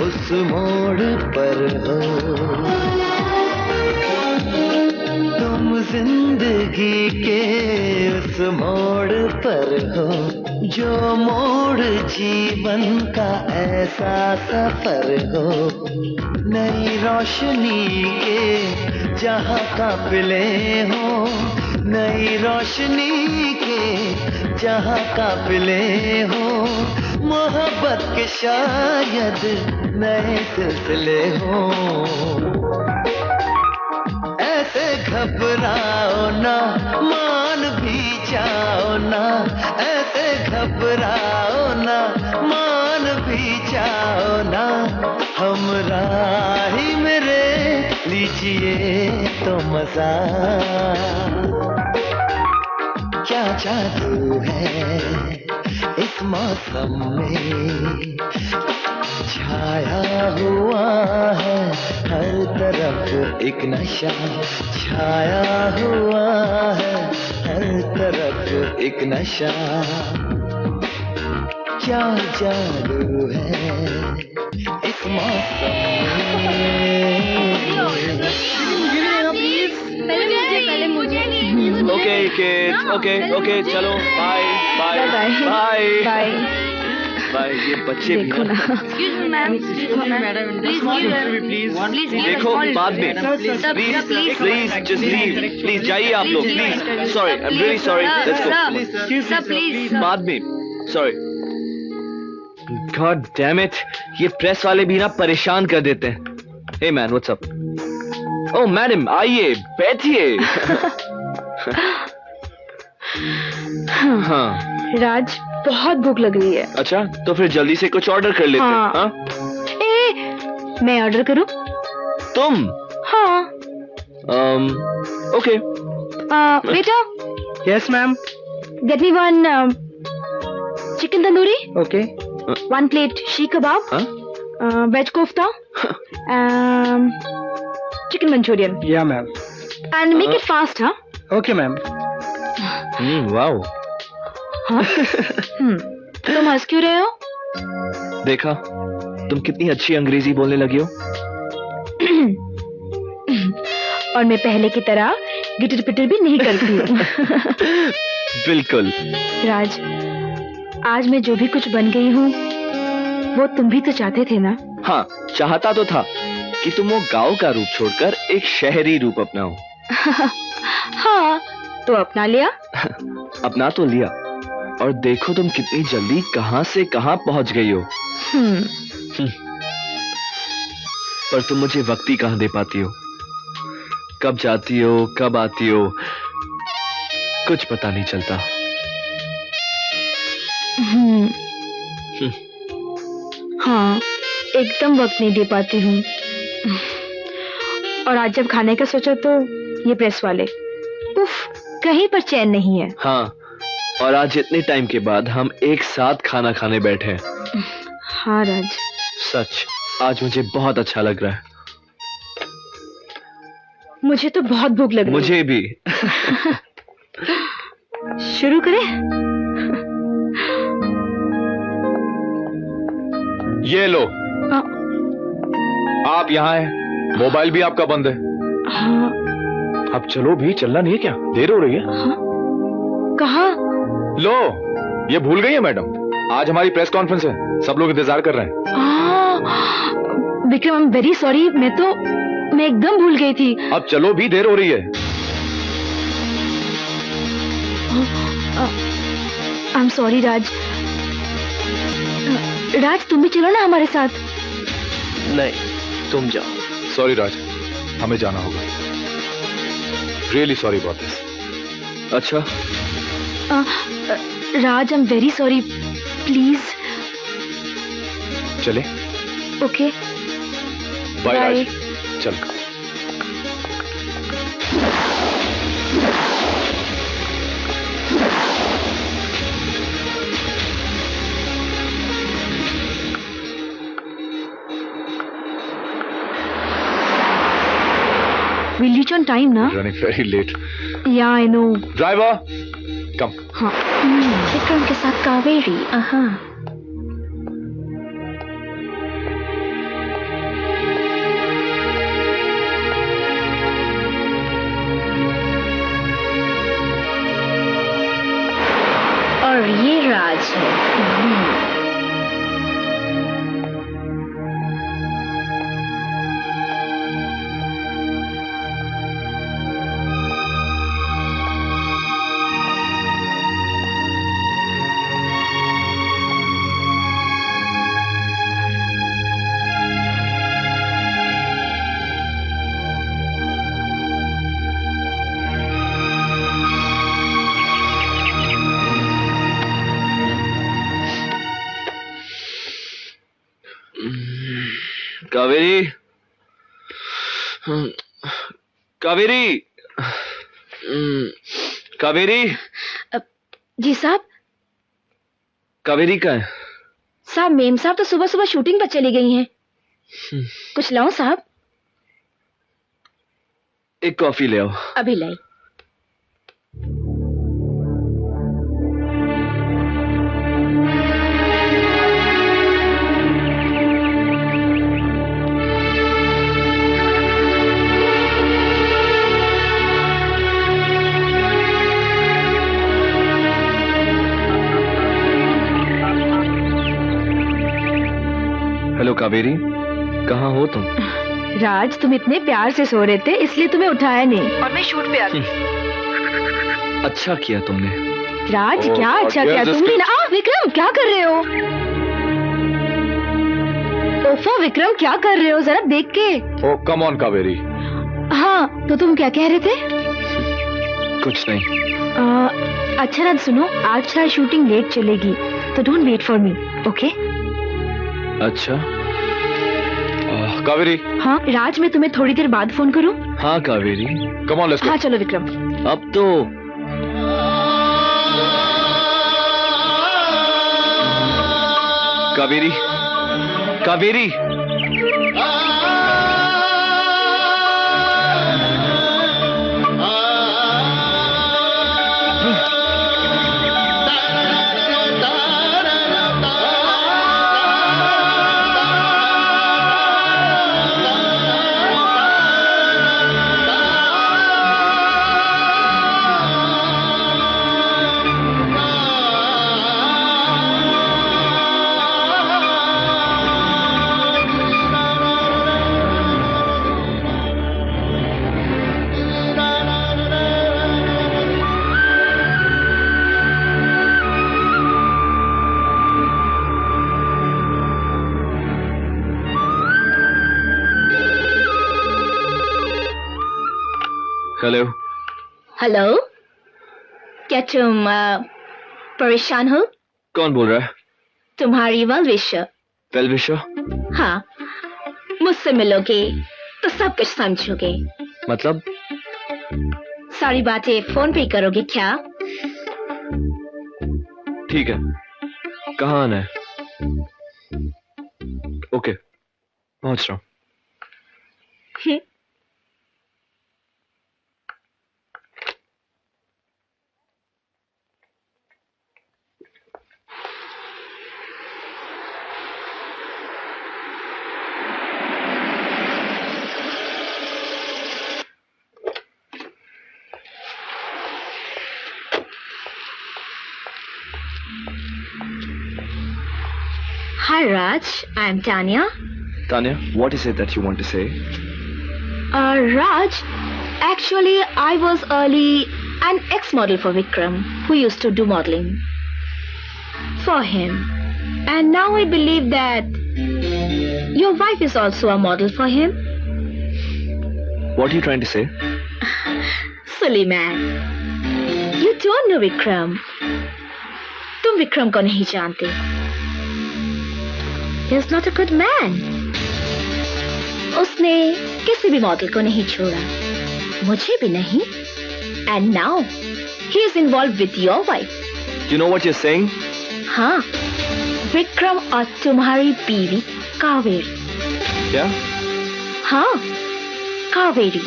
उस मोड़ पर हो, तुम जिंदगी के उस मोड़ पर हो। जो मोड़ जीवन का ऐसा सफर हो। नई रोशनी के जहाँ काफिले हो, नई रोशनी के जहाँ काफिले हो। मोहब्बत के शायद नए सिलसिले हो। ऐसे घबराओ ना, मान भी जाओ ना, ऐसे घबराओ ना, मान भी जाओ ना। हमराही मेरे लीजिए तो मजा। क्या जादू है इस मौसम में, छाया हुआ है हर तरफ एक नशा, छाया हुआ है हर तरफ एक नशा। क्या जादू है इस मौसम में। ओके किड्स, ओके चलो bye bye bye bye. Bye. ये बच्चे भी देखो ना, देखो बाद में। प्लीज जस्ट लीव, प्लीज जाइए आप लोग, please. Sorry, I am really sorry, let's go बाद में। सॉरी। गॉड डैम इट, ये प्रेस वाले भी ना परेशान कर देते हैं। Hey man, what's up? Oh madam, आइए बैठिए। हाँ राज, बहुत भूख लग रही है। अच्छा, तो फिर जल्दी से कुछ ऑर्डर कर लेते हैं। हाँ? मैं ऑर्डर करूं? तुम? हाँ। ओके। बेटा, yes ma'am. get me one chicken tandoori, okay. 1 plate sheikh kebab, हाँ? veg kofta, chicken manchurian, या ma'am. and make it fast, huh? Okay ma'am. Wow. हाँ? तुम हंस क्यों रहे हो? देखा, तुम कितनी अच्छी अंग्रेजी बोलने लगी हो। और मैं पहले की तरह गिटर पिटर भी नहीं करती हूँ। बिल्कुल। राज, आज मैं जो भी कुछ बन गई हूँ वो तुम भी तो चाहते थे ना? हाँ, चाहता तो था कि तुम वो गांव का रूप छोड़कर एक शहरी रूप अपनाओ। हाँ, तो अपना लिया। अपना तो लिया, और देखो तुम कितनी जल्दी कहां से कहां पहुंच गई हो। पर तुम मुझे वक्त ही कहां दे पाती हो। कब जाती हो, कब आती हो, कुछ पता नहीं चलता। हाँ, एकदम वक्त नहीं दे पाती हूँ। और आज जब खाने का सोचो तो ये प्रेस वाले, उफ, कहीं पर चैन नहीं है। हाँ, और आज इतने टाइम के बाद हम एक साथ खाना खाने बैठे हैं। हाँ राज, सच, आज मुझे बहुत अच्छा लग रहा है। मुझे तो बहुत भूख लग रही है। मुझे भी। शुरू करें? ये लो, हाँ। आप यहाँ हैं, मोबाइल भी आपका बंद है। हाँ। अब चलो भी, चलना नहीं है क्या? देर हो रही है। हाँ? कहाँ? लो, ये भूल गई है मैडम, आज हमारी प्रेस कॉन्फ्रेंस है, सब लोग इंतजार कर रहे हैं। विक्रम, आई एम वेरी सॉरी, मैं एकदम भूल गई थी। अब चलो भी, देर हो रही है। आई एम सॉरी राज। राज, तुम भी चलो ना हमारे साथ। नहीं, तुम जाओ। सॉरी राज, हमें जाना होगा। Really sorry about this. अच्छा, Raj, I am very sorry, please. चले? Okay, bye bye. राज, चल। We'll reach on time, ना? Running very late. Yeah, I know. Driver, come. हाँ, विक्रम के साथ कावेरी। और ये राज है। कावेरी, कावेरी, कावेरी। जी साहब। कावेरी का है? साहब, मेम साहब तो सुबह सुबह शूटिंग पर चली गई हैं। कुछ लाऊं साहब? एक कॉफी ले आओ। अभी लाई। हेलो कावेरी, कहाँ हो तुम? राज, तुम इतने प्यार से सो रहे थे इसलिए तुम्हें उठाया नहीं, और मैं शूट पे आ गई। अच्छा किया तुमने। राज, Oh, क्या God, अच्छा where's किया the तुमने? script? ना, विक्रम क्या कर रहे हो? ओफो विक्रम, क्या कर रहे हो? जरा देख के। Oh, come on, Kaveri. हाँ, तो तुम क्या कह रहे थे? कुछ नहीं। अच्छा राज, सुनो, आज शायद शूटिंग लेट चलेगी, तो don't wait for me, okay? अच्छा, कावेरी, हाँ राज, मैं तुम्हें थोड़ी देर बाद फोन करूँ? हाँ कावेरी, कम ऑन लेट्स हाँ चलो विक्रम। अब तो कावेरी, कावेरी, हेलो। हेलो, क्या तुम परेशान हो? कौन बोल रहा है? तुम्हारी वेलविशर। वेलविशर? हाँ, मुझसे मिलोगे तो सब कुछ समझोगे। मतलब? सारी बातें फोन पे करोगे क्या? ठीक है, कहाँ आना है? ओके, पहुंच रहा हूँ। Hi Raj, I'm Tanya. Tanya, what is it that you want to say? Raj, actually I was early an ex-model for Vikram, who used to do modeling for him. And now I believe that your wife is also a model for him. What are you trying to say? Silly man. You don't know Vikram. तुम विक्रम को नहीं जानते. He's not a good man. उसने किसी भी model को नहीं छोड़ा, मुझे भी नहीं. And now he is involved with your wife. You know what you're saying? हाँ, विक्रम और तुम्हारी बीवी कावेरी. क्या? हाँ, कावेरी.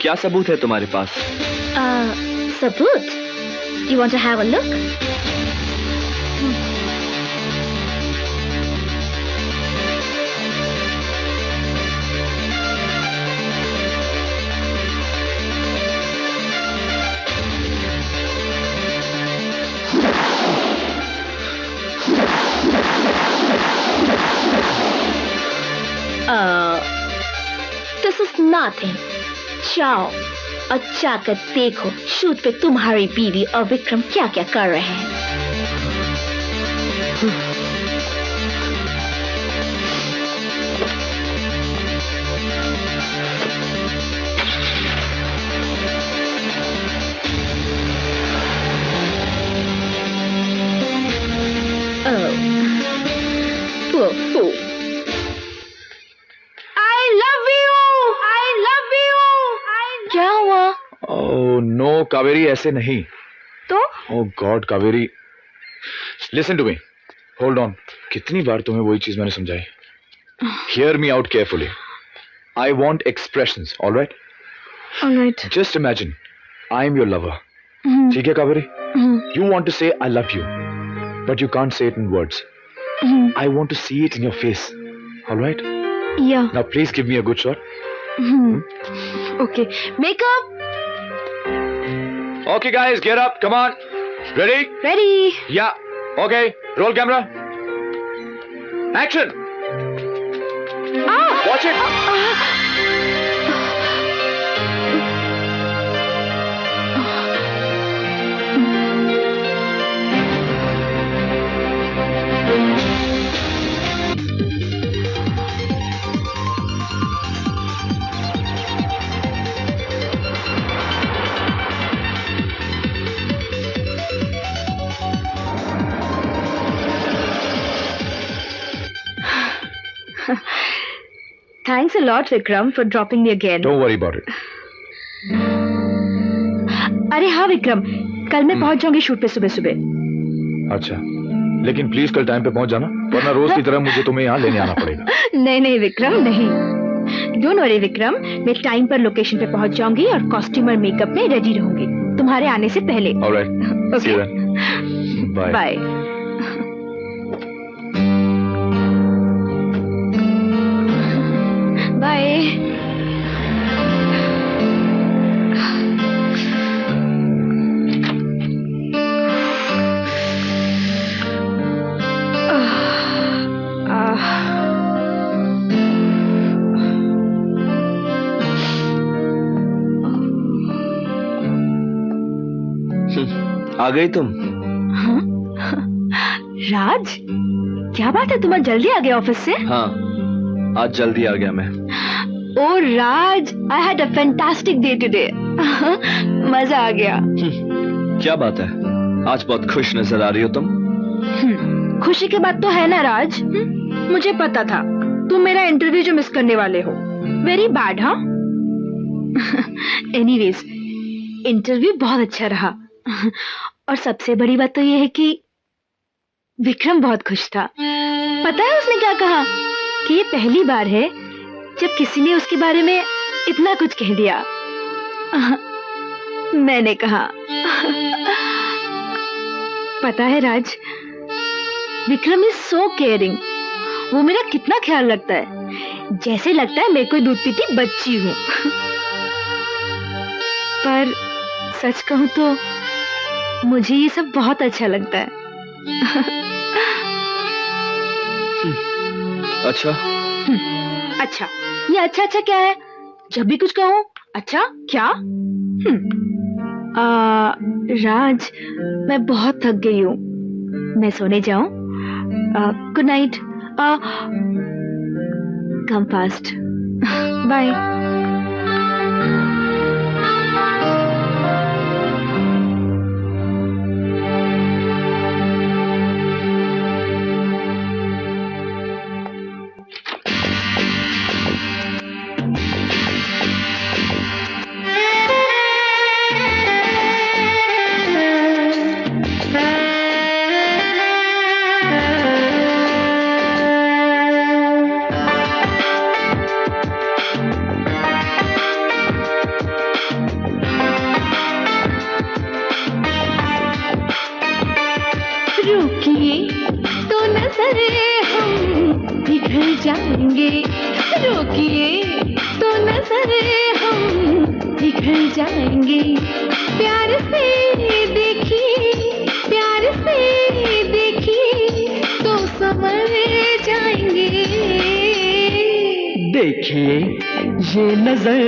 क्या सबूत है तुम्हारे पास? सबूत? You want to have a look? This is nothing. जाओ और जाकर देखो शूट पे तुम्हारी बीवी और विक्रम क्या क्या कर रहे हैं. Poor fool. क्या हुआ? ओह नो कावेरी, ऐसे नहीं. तो? Oh God Kaveri, listen to me. Hold on. कितनी बार तुम्हें वही चीज मैंने समझाई. Hear me out carefully. I want expressions, alright? Alright. Just imagine I am your lover. ठीक है Kaveri? You want to say I love you, but you can't say it in words. I want to see it in your face. Alright? Yeah. Now please give me a good shot. Okay. Makeup. Okay guys, get up. Come on. Ready? Ready. Yeah. Okay. Roll camera. Action. Watch it. Thanks a lot, Vikram, for dropping me again. Don't worry about it. अरे हाँ विक्रम, कल मैं पहुंच जाऊंगी shoot पे सुबह सुबह। अच्छा, लेकिन प्लीज कल टाइम पे पहुंच जाना, वरना रोज की तरह मुझे तुम्हें यहाँ लेने आना पड़ेगा। नहीं नहीं विक्रम, नहीं। डोंट वरी विक्रम, मैं टाइम पर लोकेशन पे पहुंच जाऊंगी और कॉस्ट्यूम और मेकअप में रेडी रहूंगी तुम्हारे आने से पहले। Alright, see you then. Bye bye. Bye. आ गई तुम? हाँ? राज, क्या बात है, तुम्हारा जल्दी आ गया ऑफिस से? हाँ, आज जल्दी आ गया मैं। Oh Raj, I had a fantastic day today. मजा आ गया। क्या बात है, आज बहुत खुश नजर आ रही हो तुम। खुशी की बात तो है ना राज। मुझे पता था तुम मेरा इंटरव्यू जो मिस करने वाले हो। वेरी बैड, हाँ। एनीवेज, इंटरव्यू बहुत अच्छा रहा और सबसे बड़ी बात तो यह है कि विक्रम बहुत खुश था। पता है उसने क्या कहा? कि ये पहली बार है जब किसी ने उसके बारे में इतना कुछ कह दिया। मैंने कहा पता है राज, विक्रम इज सो केयरिंग। वो मेरा कितना ख्याल रखता है, जैसे लगता है मैं कोई दूध पीती बच्ची हूँ। पर सच कहूं तो मुझे ये सब बहुत अच्छा लगता है। अच्छा। अच्छा, ये अच्छा अच्छा क्या है? जब भी कुछ कहूं अच्छा क्या? राज, मैं बहुत थक गई हूँ, मैं सोने जाऊं? Good night. Come fast. Bye. जाएंगे, रोकिए तो नजर हम बिखर जाएंगे। प्यार से देखिए, प्यार से देखिए तो समझ जाएंगे। देखिए ये नजर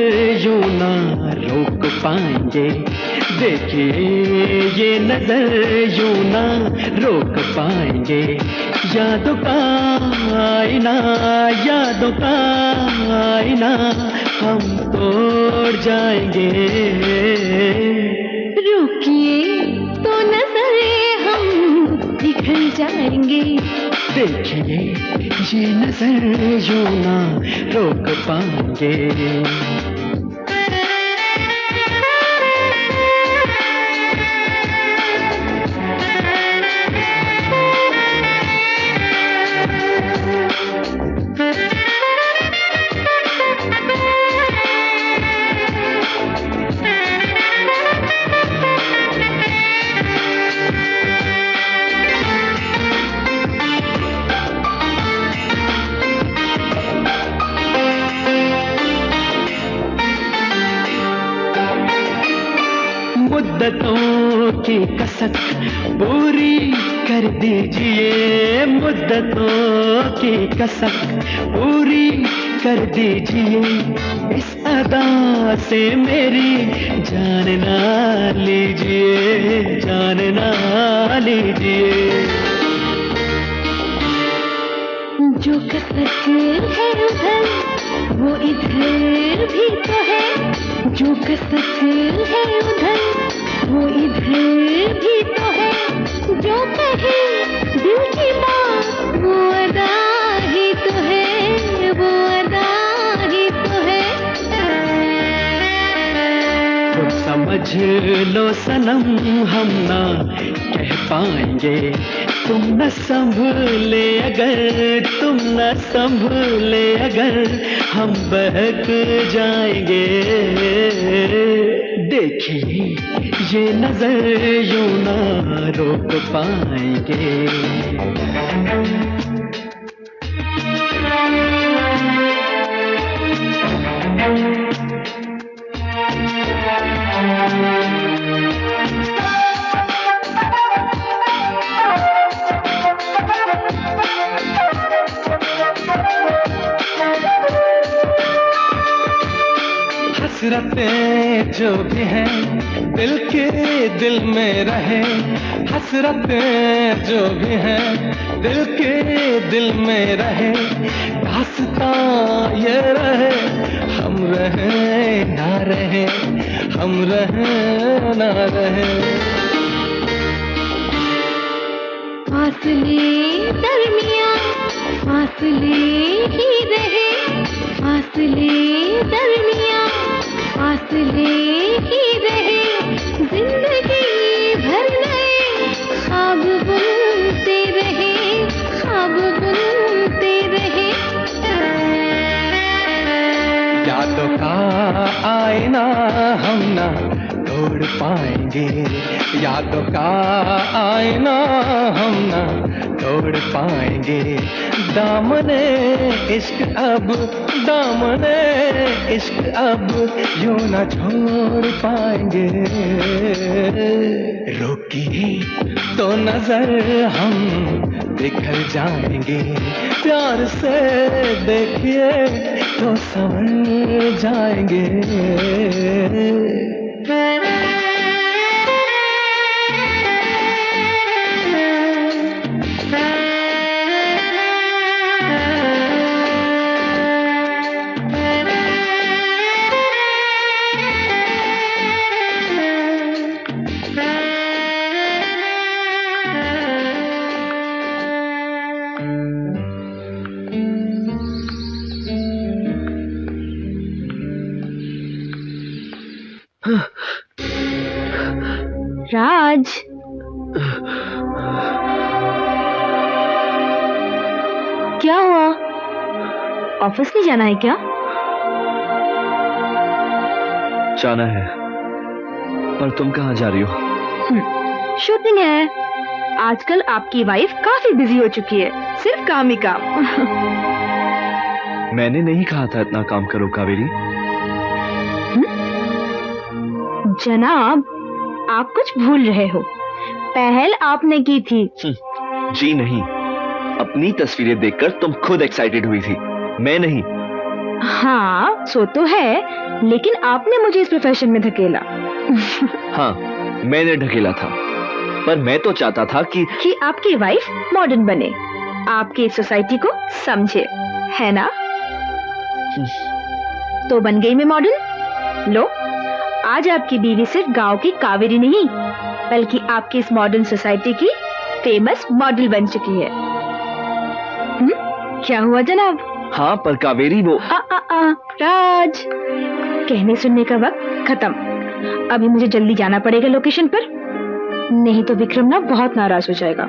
यूं ना रोक पाएंगे, देखिए ये नजर यूं ना रोक पाएंगे। यादों का आईना, यादों का आईना हम तोड़ जाएंगे। रुकिए तो नजर हम बिखर जाएंगे। देखिए ये नजर यूं ना रोक पाएंगे। मुद्दतों की कसक पूरी कर दीजिए, मुद्दतों की कसक पूरी कर दीजिए। इस अदा से मेरी जान ना लीजिए, जान ना लीजिए। जो कसक है उधर वो इधर भी तो है, जो कसक है उधर वो इधर भी तो है। जो कहे दिल की बात वो अदा ही तो है, वो अदा लो सनम, हम ना कह पाएंगे। तुम न संभले अगर, तुम न संभले अगर, हम बहक जाएंगे। देखिए ये नजर यूं ना रोक पाएंगे। हसरतें जो भी हैं दिल के दिल में रहे, हसरतें जो भी हैं दिल के दिल में रहे। दास्तां ये रहे, हम रहे ना रहे, हम रहे ना रहे। फासले दरमियां फासले ही रहे, फासले दरमियां फासले ही रहे। जिंदगी भर नए ख्वाब बुनते रहे, ख्वाब बुनते रहे। यादों का आईना हम ना तोड़ पाएंगे, यादों का आईना हम ना तोड़ पाएंगे। दामने इश्क अब, दामने इश्क अब यूं ना छोड़ पाएंगे। रोकिए तो नजर हम बिखर जाएंगे, प्यार से देखिए तो समझ जाएंगे। राज, क्या हुआ? ऑफिस नहीं जाना है क्या? जाना है, पर तुम कहाँ जा रही हो? शूटिंग है। आजकल आपकी वाइफ काफी बिजी हो चुकी है, सिर्फ काम ही काम। मैंने नहीं कहा था इतना काम करो कावेरी। जनाब, आप कुछ भूल रहे हो। पहल आपने की थी। जी नहीं, अपनी तस्वीरें देखकर तुम खुद एक्साइटेड हुई थी, मैं नहीं। हाँ, सो तो है, लेकिन आपने मुझे इस प्रोफेशन में धकेला। हाँ, मैंने ढकेला था, पर मैं तो चाहता था कि आपकी वाइफ मॉडर्न बने, आपकी सोसाइटी को समझे, है ना? तो बन गई मैं मॉडर्न। लो, आज आपकी बीवी सिर्फ गांव की कावेरी नहीं, बल्कि आपकी इस मॉडर्न सोसाइटी की फेमस मॉडल बन चुकी है। क्या हुआ जनाब? हाँ, पर कावेरी वो राज, कहने सुनने का वक्त खत्म। अभी मुझे जल्दी जाना पड़ेगा लोकेशन पर, नहीं तो विक्रम ना बहुत नाराज हो जाएगा।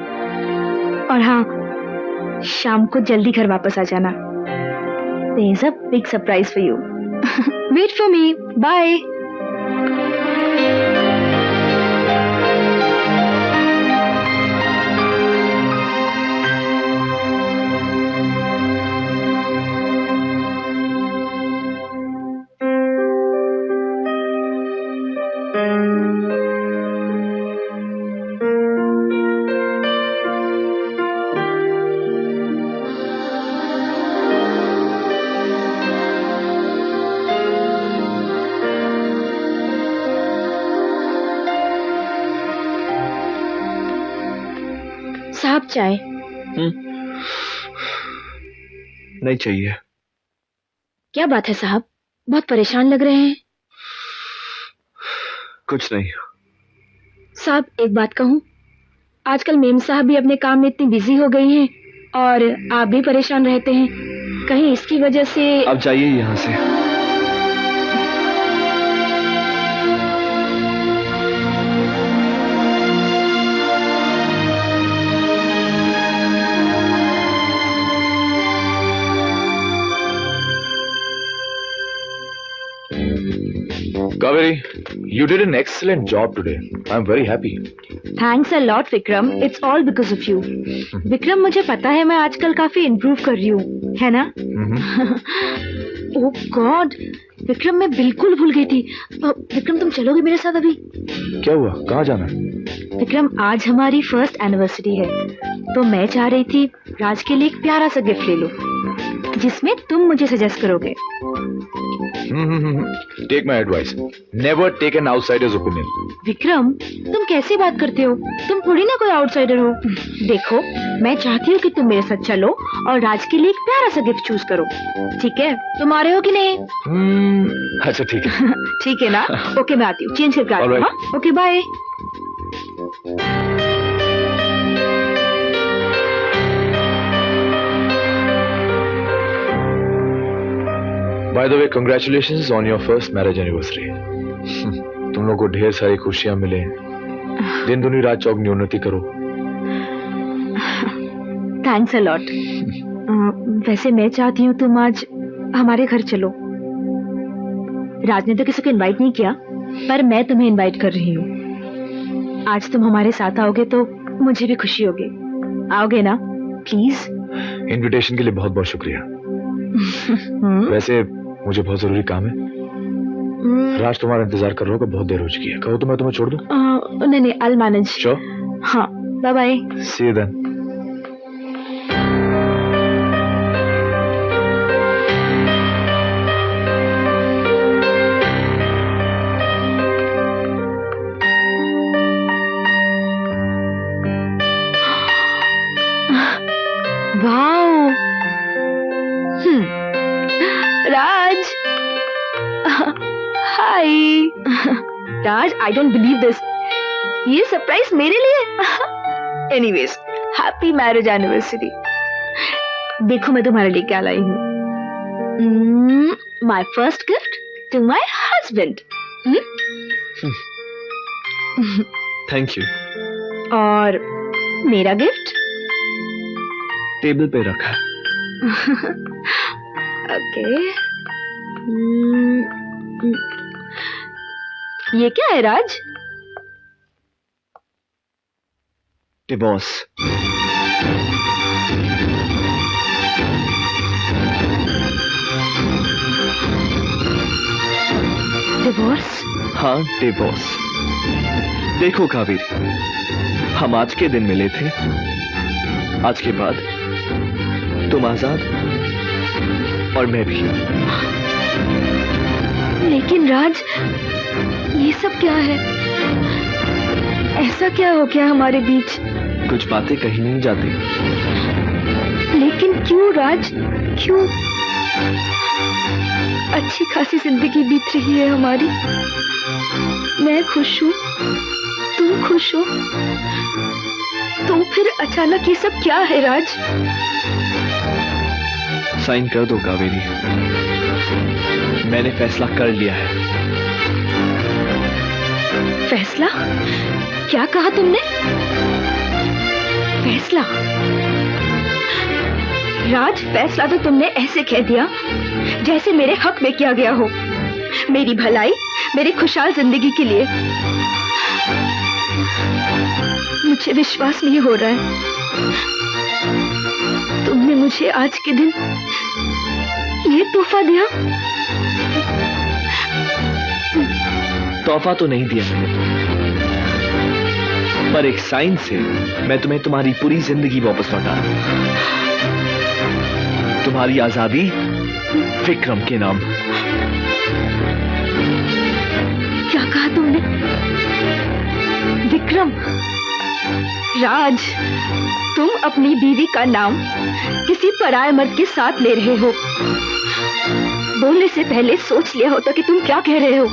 और हाँ, शाम को जल्दी घर वापस आ जाना। There's a big surprise for you. Wait for me. Bye. साहब, चाय? नहीं चाहिए। क्या बात है साहब, बहुत परेशान लग रहे हैं। कुछ नहीं। साहब, एक बात कहूँ, आजकल मेम साहब भी अपने काम में इतनी बिजी हो गई हैं और आप भी परेशान रहते हैं, कहीं इसकी वजह से। अब जाइए यहाँ से। Madhavi, you did an excellent job today. I'm very happy. Thanks a lot Vikram, it's all because of you. Vikram, मुझे पता है मैं आजकल काफी इम्प्रूव कर रही हूँ, है ना? ओह गॉड विक्रम, मैं बिल्कुल भूल गई थी। विक्रम, तुम चलोगे मेरे साथ अभी? क्या हुआ? कहाँ जाना है? विक्रम, आज हमारी फर्स्ट एनिवर्सरी है, तो मैं चाह रही थी राज के लिए एक प्यारा सा गिफ्ट ले लो, जिसमें तुम मुझे सजेस्ट करोगे। Take my advice. Never take an outsider's opinion. Vikram, तुम कैसे बात करते हो? तुम थोड़ी ना कोई आउटसाइडर हो। देखो, मैं चाहती हूँ कि तुम मेरे साथ चलो और राज के लिए एक प्यारा सा गिफ्ट चूज करो, ठीक है? तुम आ रहे हो कि नहीं? अच्छा ठीक है। ठीक है ना? ओके, मैं आती हूँ, चेंज करके आती हूँ। हाँ? Okay, bye. By the way, congratulations on your first marriage anniversary. तुम लोगों को ढेर सारी खुशियां मिले, दिन दुनी रात चौगनी उन्नति करो। Thanks a lot. वैसे मैं चाहती हूँ तुम आज हमारे घर चलो। राज ने तो किसी को इनवाइट नहीं किया, पर मैं तुम्हें इनवाइट कर रही हूँ। आज तुम हमारे साथ आओगे तो मुझे भी खुशी होगी। आओगे ना? प्लीज। इनविटेशन के लिए बहुत बहुत शुक्रिया। वैसे मुझे बहुत जरूरी काम है। राज तुम्हारा इंतजार कर रहा होगा, बहुत देर हो चुकी है। कहो तो मैं तुम्हें छोड़ दूं? नहीं, I'll manage। Sure? हाँ, bye bye. See you then. Wow, Raj, hi. Raj, I don't believe this. ये सरप्राइज मेरे लिए? Anyways, happy marriage anniversary. देखो मैं तुम्हारे लिए क्या लाई हूँ। My first gift to my husband. Thank you. और मेरा गिफ्ट टेबल पे रखा है। ओके। ये क्या है राज? डिवोर्स। डिवोर्स? हाँ, डिवोर्स। देखो कावेरी, हम आज के दिन मिले थे, आज के बाद तुम आजाद और मैं भी। लेकिन राज, ये सब क्या है? ऐसा क्या हो गया हमारे बीच? कुछ बातें कही नहीं जाती। लेकिन क्यों राज, क्यों? अच्छी खासी जिंदगी बीत रही है हमारी। मैं खुश हूँ, तुम खुश हो, तो फिर अचानक ये सब क्या है राज? साइन कर दो कावेरी, मैंने फैसला कर लिया है। फैसला? क्या कहा तुमने? फैसला? राज, फैसला तो तुमने ऐसे कह दिया जैसे मेरे हक में किया गया हो, मेरी भलाई, मेरी खुशहाल जिंदगी के लिए। मुझे विश्वास नहीं हो रहा है, तुमने मुझे आज के दिन ये तोहफा दिया। तोहफा तो नहीं दिया मैंने, पर एक साइन से मैं तुम्हें तुम्हारी पूरी जिंदगी वापस लौटा रहा हूं। तुम्हारी आजादी विक्रम के नाम। क्या कहा तुमने? विक्रम? राज, तुम अपनी बीवी का नाम किसी पराये मर्द के साथ ले रहे हो। बोलने से पहले सोच लिया होता कि तुम क्या कह रहे हो।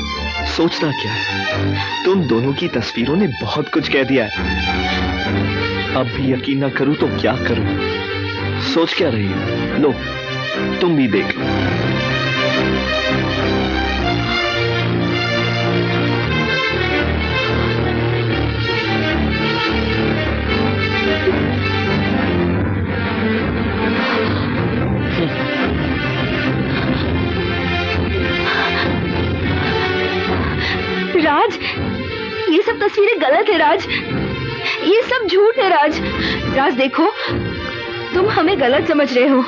सोचना क्या है, तुम दोनों की तस्वीरों ने बहुत कुछ कह दिया है। अब भी यकीन न करूं तो क्या करूं? सोच क्या रही है? लो, तुम भी देख लो। राज, ये सब झूठ है राज। राज देखो, तुम हमें गलत समझ रहे हो।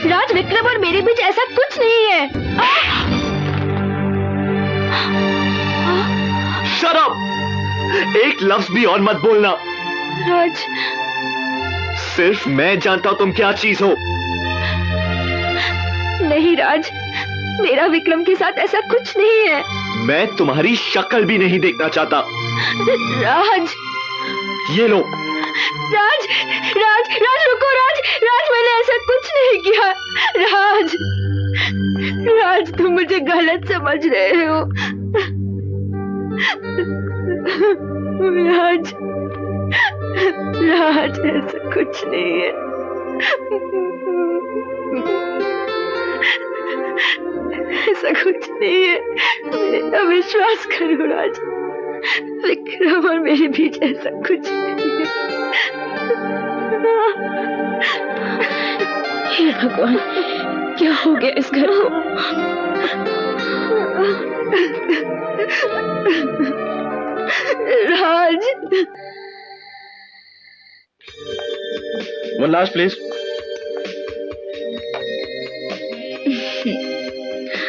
राज, विक्रम और मेरे बीच ऐसा कुछ नहीं है। Shut up! एक लफ्ज भी और मत बोलना। राज, सिर्फ मैं जानता हूं तुम क्या चीज हो। नहीं राज, मेरा विक्रम के साथ ऐसा कुछ नहीं है। मैं तुम्हारी शक्ल भी नहीं देखना चाहता। राज, ये लो। राज, राज, राज रुको राज, राज मैंने ऐसा कुछ नहीं किया। राज, राज तुम मुझे गलत समझ रहे हो। राज, राज ऐसा कुछ नहीं है। ऐसा कुछ नहीं है, मेरा विश्वास करो राज। विक्रम और मेरे बीच ऐसा कुछ नहीं है। हे भगवान, क्या हो गया इस घर को? राज, वन लास्ट प्लीज।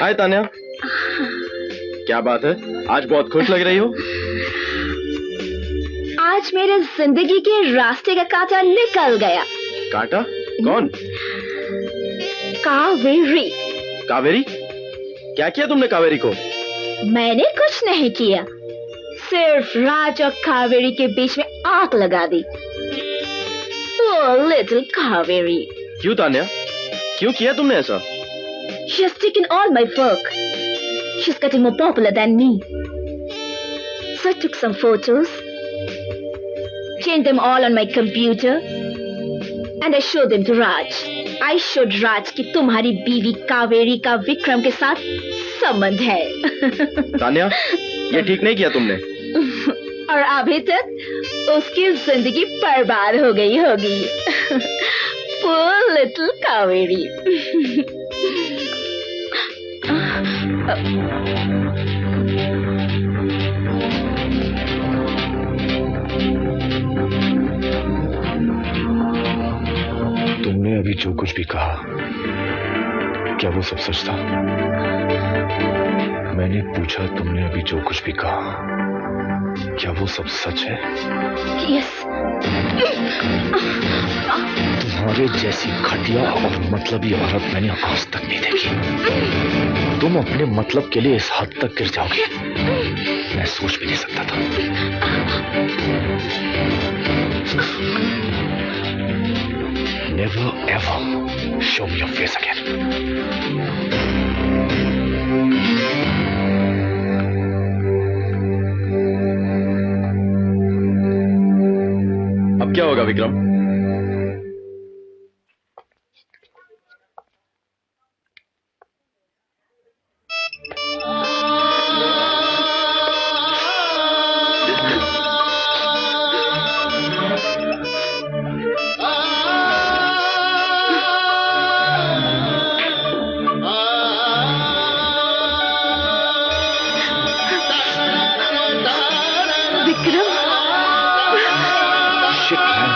हाय तान्या, क्या बात है, आज बहुत खुश लग रही हो। आज मेरे जिंदगी के रास्ते का कांटा निकल गया। कांटा? कौन? कावेरी। कावेरी? क्या किया तुमने कावेरी को? मैंने कुछ नहीं किया, सिर्फ राज और कावेरी के बीच में आग लगा दी। लिटिल कावेरी। क्यों तान्या, क्यों किया तुमने ऐसा? She has taken all my work. She's getting more popular than me. So I took some photos, changed them all on my computer, and I showed them to Raj. I showed Raj कि तुम्हारी बीवी कावेरी का विक्रम के साथ संबंध है। तान्या, ये ठीक नहीं किया तुमने। और अभी तक उसकी जिंदगी बर्बाद हो गई होगी। Poor little Kaveri. तुमने अभी जो कुछ भी कहा, क्या वो सब सच था? मैंने पूछा, तुमने अभी जो कुछ भी कहा, क्या वो सब सच है? Yes. तुम्हारे जैसी घटिया और मतलबी औरत मैंने आज तक नहीं देखी। तुम अपने मतलब के लिए इस हद तक गिर जाओगे, मैं सोच भी नहीं सकता था। Never ever show me your face again. अब क्या होगा विक्रम?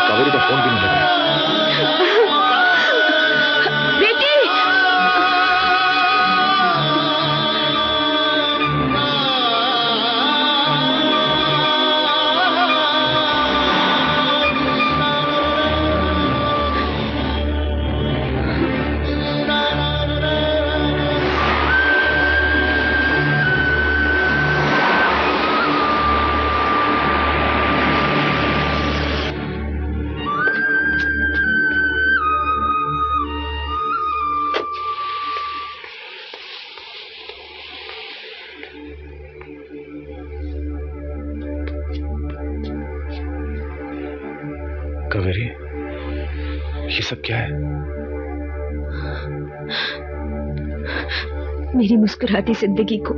कावेरी का फोन भी नहीं लग रहा। बेटी, कावेरी, ये सब क्या है? मेरी मुस्कुराती जिंदगी को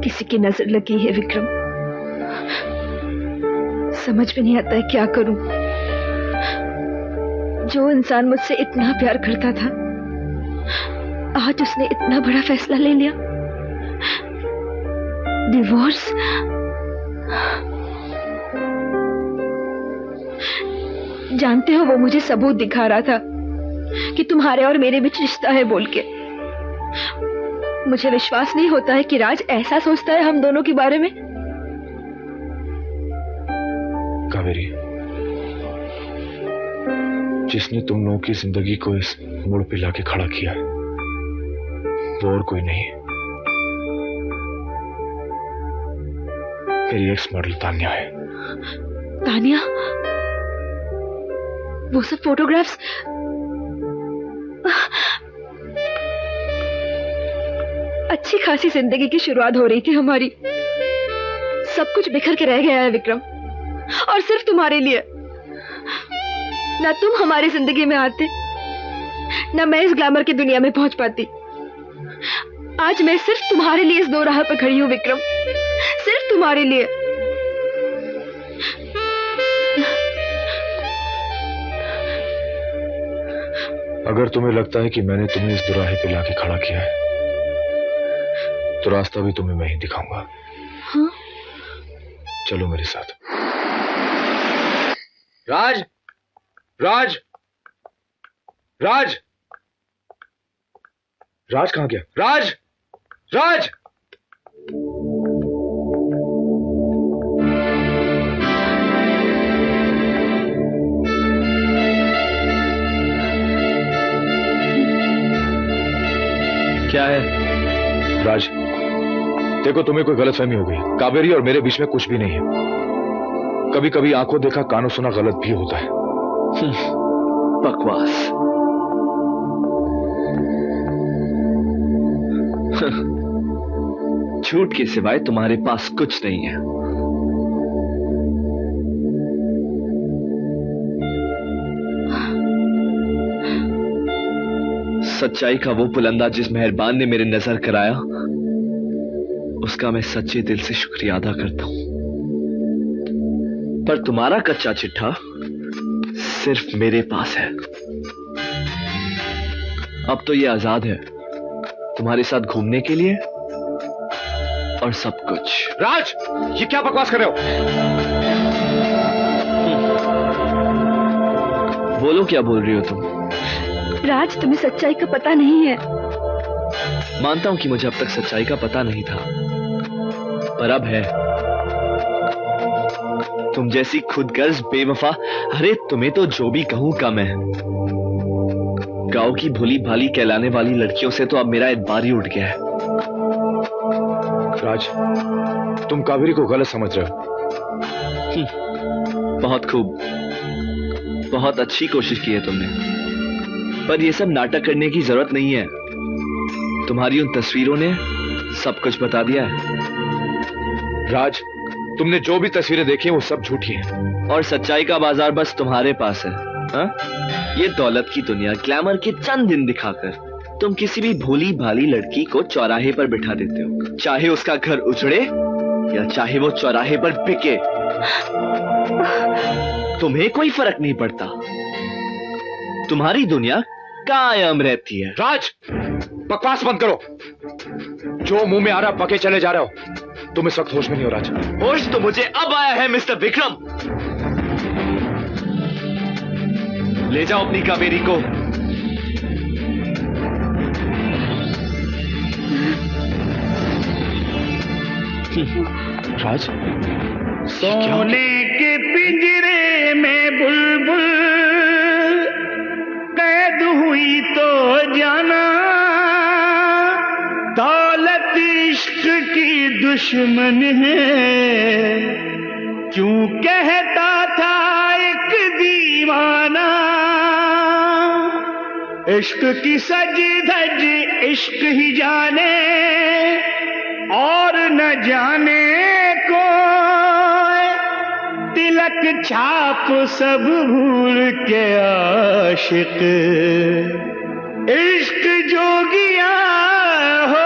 किसी की नजर लगी है विक्रम। समझ में नहीं आता है क्या करूं। जो इंसान मुझसे इतना प्यार करता था, आज उसने इतना बड़ा फैसला ले लिया। डिवोर्स। जानते हो वो मुझे सबूत दिखा रहा था कि तुम्हारे और मेरे बीच रिश्ता है बोल के। मुझे विश्वास नहीं होता है कि राज ऐसा सोचता है हम दोनों के बारे में। कावेरी, जिसने तुम लोगों की जिंदगी को इस मोड़ पे लाके खड़ा किया है वो और कोई नहीं, मेरी एक्स मॉडल तान्या है। तान्या? वो सब फोटोग्राफ्स? अच्छी खासी जिंदगी की शुरुआत हो रही थी हमारी, सब कुछ बिखर के रह गया है विक्रम, और सिर्फ तुम्हारे लिए। ना तुम हमारी जिंदगी में आते, ना मैं इस ग्लैमर की दुनिया में पहुंच पाती। आज मैं सिर्फ तुम्हारे लिए इस दो राह पर खड़ी हूं विक्रम, सिर्फ तुम्हारे लिए। अगर तुम्हें लगता है कि मैंने तुम्हें इस दुराहे पे लाके खड़ा किया है तो रास्ता भी तुम्हें मैं ही दिखाऊंगा। हाँ? चलो मेरे साथ। राज, राज, राज, राज कहां गया? राज, राज। क्या है? राज, देखो तुम्हें कोई गलतफहमी हो गई। कावेरी और मेरे बीच में कुछ भी नहीं है। कभी कभी आंखों देखा कानों सुना गलत भी होता है। बकवास। झूठ के सिवाय तुम्हारे पास कुछ नहीं है। सच्चाई का वो पुलंदा जिस मेहरबान ने मेरे नजर कराया, उसका मैं सच्चे दिल से शुक्रिया अदा करता हूं। पर तुम्हारा कच्चा चिट्ठा सिर्फ मेरे पास है। अब तो ये आजाद है तुम्हारे साथ घूमने के लिए और सब कुछ। राज, ये क्या बकवास कर रहे हो? बोलो, क्या बोल रही हो तुम? राज, तुम्हें सच्चाई का पता नहीं है। मानता हूं कि मुझे अब तक सच्चाई का पता नहीं था, पर अब है। तुम जैसी खुदगर्ज बेवफा, अरे तुम्हें तो जो भी कहूं कम है। गांव की भोली भाली कहलाने वाली लड़कियों से तो अब मेरा एतबार ही उठ गया है। राज, तुम कावेरी को गलत समझ रहे हो। बहुत खूब, बहुत अच्छी कोशिश की है तुमने, पर यह सब नाटक करने की जरूरत नहीं है। तुम्हारी उन तस्वीरों ने सब कुछ बता दिया है। राज, तुमने जो भी तस्वीरें देखी वो सब झूठी हैं। और सच्चाई का बाजार बस तुम्हारे पास है। हा? ये दौलत की दुनिया ग्लैमर के चंद दिन दिखाकर तुम किसी भी भोली भाली लड़की को चौराहे पर बिठा देते हो, चाहे उसका घर उजड़े या चाहे वो चौराहे पर बिके। तुम्हें कोई फर्क नहीं पड़ता, तुम्हारी दुनिया कायम रहती है। राज, बकवास बंद करो। जो मुंह में आ रहा बके चले जा रहे हो। तुम इस वक्त होश में नहीं हो राज। होश तो मुझे अब आया है मिस्टर विक्रम। ले जाओ अपनी कावेरी को। राज, सोने के पिंजरे में बुलबुल कैद हुई तो जाना, दौलत इश्क की दुश्मन है, क्यों कहता था एक दीवाना। इश्क की सज धज इश्क ही जाने, और न जाने कोई तिलक छाप सब भूल के आशिक इश्क जोगिया हो।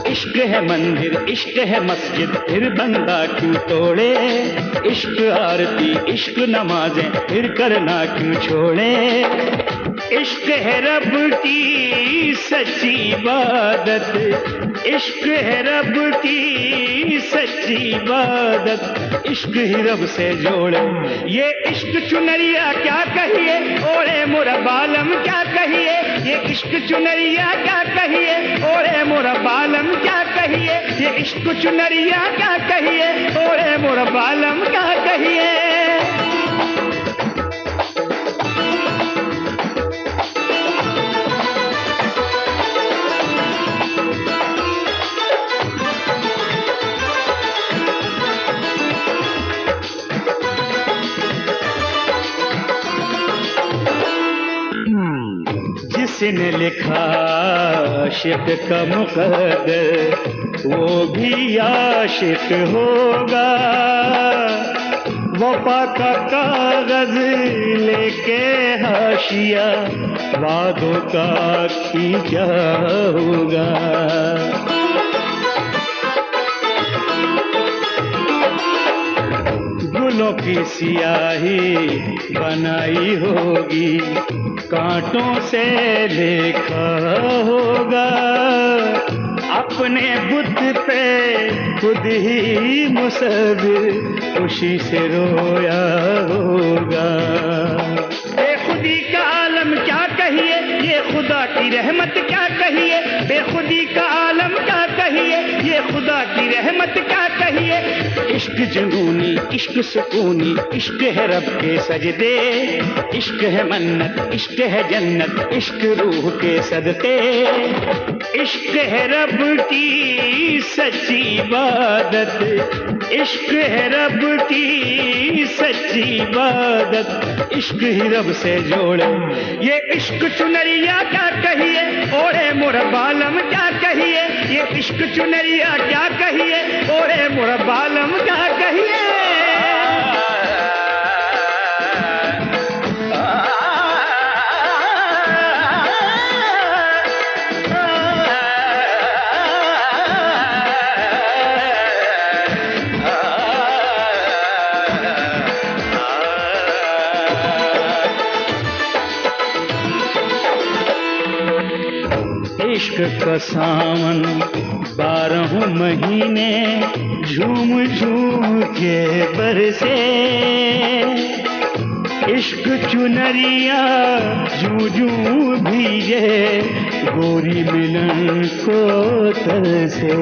इश्क है मंदिर, इश्क है मस्जिद, फिर बंदा क्यों तोड़े। इश्क आरती, इश्क नमाजें, फिर करना क्यों छोड़े। इश्क है रब की सच्ची इबादत, इश्क है रब की सच्ची इबादत, इश्क ही रब से जोड़े। ये इश्क चुनरिया क्या कहिए, ओरे मोरा बालम क्या कहिए। ये इश्क चुनरिया क्या कहिए, ओरे मोरा बालम क्या कहिए। ये इश्क चुनरिया क्या कहिए, ओरे मोरा बालम क्या कहिए। जिसने लिखा आशिक का मुकद्दर वो भी आशिक होगा। वफा का कागज लेके हाशिया वादों का खींचा होगा। गुलों की सियाही बनाई होगी, कांटों से लिखा होगा। अपने बुत पे खुद ही मुसव्विर खुशी से रोया होगा। बेखुदी का आलम क्या कहिए, ये खुदा की रहमत क्या कहिए। बेखुदी का आलम क्या कहिए, ये खुदा की रहमत क्या कहिए। इश्क जुनूनी, इश्क सुकूनी, इश्क है रब के सजदे। इश्क है मन्नत, इश्क है जन्नत, इश्क रूह के सदके। इश्क है रब की सच्ची इबादत, इश्क है रब की सच्ची इबादत, इश्क ही रब से जोड़े। ये इश्क चुनरिया क्या कहिए, ओरे मोर बालम क्या कहिए। ये इश्क चुनरिया क्या कहिए, ओरे मोर बालम क्या कहिए। इश्क का सावन 12 महीने झूम झूम के बरसे। इश्क चुनरिया जूं जूं भीगे, गोरी मिलन को तरसे।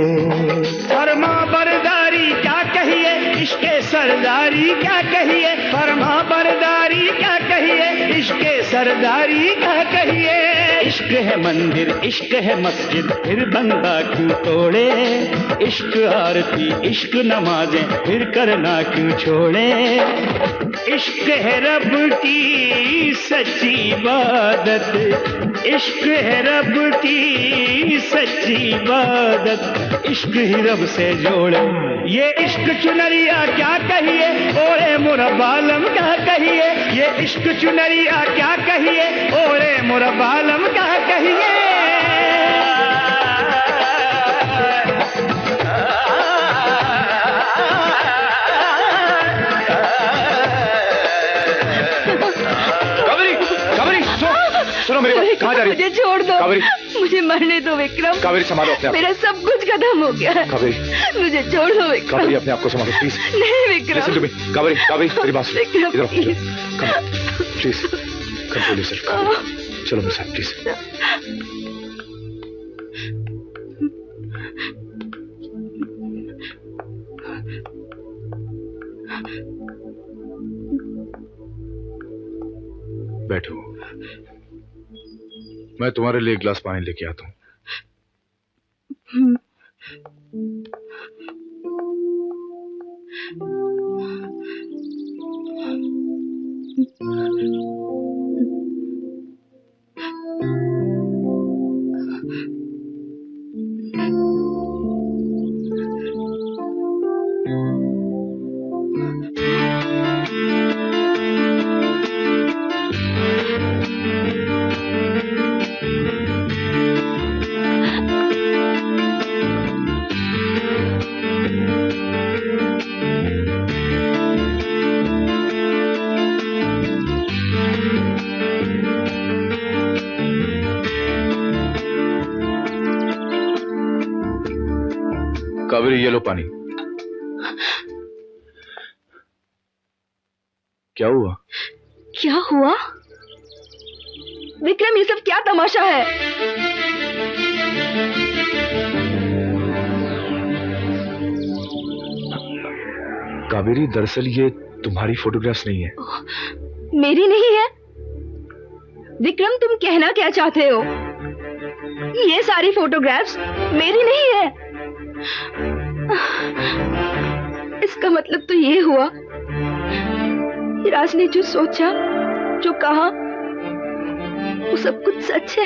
फरमा बरदारी क्या कहिए, इश्क सरदारी क्या कहिए। फरमा बरदारी क्या कहिए, इश्क सरदारी क्या कहिए। इश्क है मंदिर, इश्क है मस्जिद, फिर बंदा क्यों तोड़े। इश्क आरती, इश्क नमाजें, फिर करना क्यों छोड़े। इश्क है रब की सच्ची इबादत, इश्क है रब की सच्ची इबादत, इश्क ही रब से जोड़े। ये इश्क चुनरिया क्या कहिए, ओरे मोरा बालम क्या कहिए। ये इश्क चुनरिया क्या कहिए, ओरे मोरा बालम क्या कहिए। सुनो मेरी बात, कहाँ जा रही? मुझे छोड़ दो, कावेरी, मुझे मरने दो विक्रम। कावेरी संभालो अपने आप। मेरा सब कुछ खत्म हो गया। कावेरी, मुझे छोड़ दो विक्रम। कावेरी अपने आप को संभालो प्लीज। नहीं Vikram. Listen to me, Kaveri, Kaveri मेरी बात सुनो। विक्रम, इधर आओ, प्लीज। Please control yourself. चलो मेरे साथ प्लीज। बैठो, मैं तुम्हारे लिए एक गिलास पानी लेके आता हूं। कावेरी ये लो पानी। क्या हुआ? क्या हुआ? विक्रम, ये सब क्या तमाशा है? कावेरी, दरअसल ये तुम्हारी फोटोग्राफ्स नहीं है। मेरी नहीं है? विक्रम, तुम कहना क्या चाहते हो? ये सारी फोटोग्राफ्स मेरी नहीं है? इसका मतलब तो ये हुआ कि राज ने जो सोचा, जो कहा, वो सब कुछ सच है।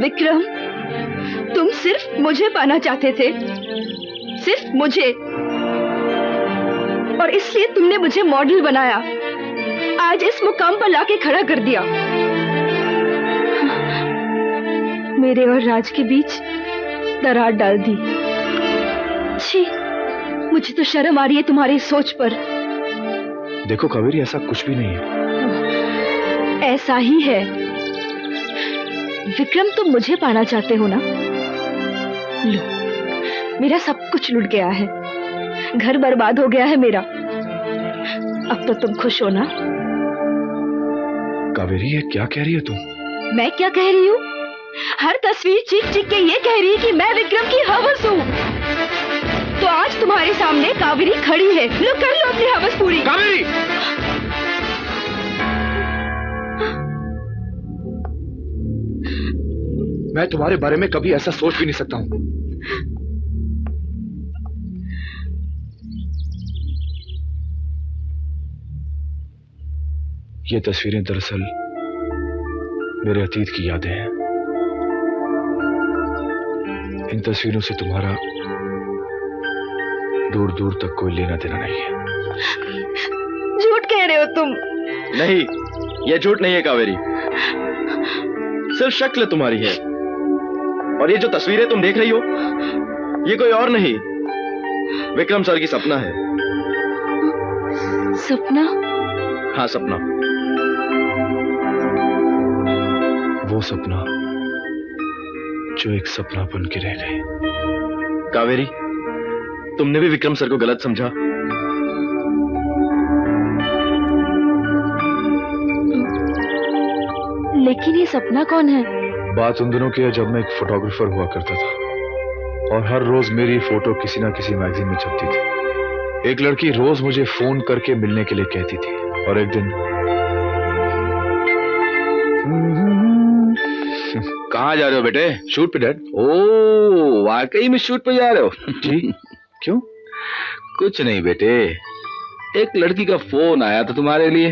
विक्रम, तुम सिर्फ मुझे पाना चाहते थे, सिर्फ मुझे, और इसलिए तुमने मुझे मॉडल बनाया, आज इस मुकाम पर लाके खड़ा कर दिया। मेरे और राज के बीच दरार डाल दी। छी, मुझे तो शर्म आ रही है तुम्हारी सोच पर। देखो कावेरी, ऐसा कुछ भी नहीं है। ऐसा ही है। विक्रम, तुम मुझे पाना चाहते हो ना? लो, मेरा सब कुछ लुट गया है, घर बर्बाद हो गया है मेरा। अब तो तुम खुश हो ना? कावेरी, ये क्या कह रही है तुम? मैं क्या कह रही हूँ? हर तस्वीर चीख चीख के ये कह रही है कि मैं विक्रम की हवस हूँ। तो आज तुम्हारे सामने कावेरी खड़ी है। लो, कर लो अपनी हवस पूरी। कावेरी! मैं तुम्हारे बारे में कभी ऐसा सोच भी नहीं सकता हूं। ये तस्वीरें दरअसल मेरे अतीत की यादें हैं। इन तस्वीरों से तुम्हारा दूर दूर तक कोई लेना देना नहीं है। झूठ कह रहे हो तुम। नहीं, यह झूठ नहीं है कावेरी, सिर्फ शक्ल तुम्हारी है। और ये जो तस्वीरें तुम देख रही हो, ये कोई और नहीं, विक्रम सर की सपना है। सपना? हाँ, सपना। वो सपना जो एक सपना बन के रह गए। कावेरी, तुमने भी विक्रम सर को गलत समझा। लेकिन ये सपना कौन है? बात उन दिनों की है जब मैं एक फोटोग्राफर हुआ करता था और हर रोज मेरी फोटो किसी ना किसी मैगजीन में छपती थी। एक लड़की रोज मुझे फोन करके मिलने के लिए कहती थी और एक दिन कहाँ जा रहे हो बेटे? शूट पे डैड। ओ, वाकई में शूट पे जा रहे हो? जी, क्यों? कुछ नहीं बेटे, एक लड़की का फोन आया था तुम्हारे लिए।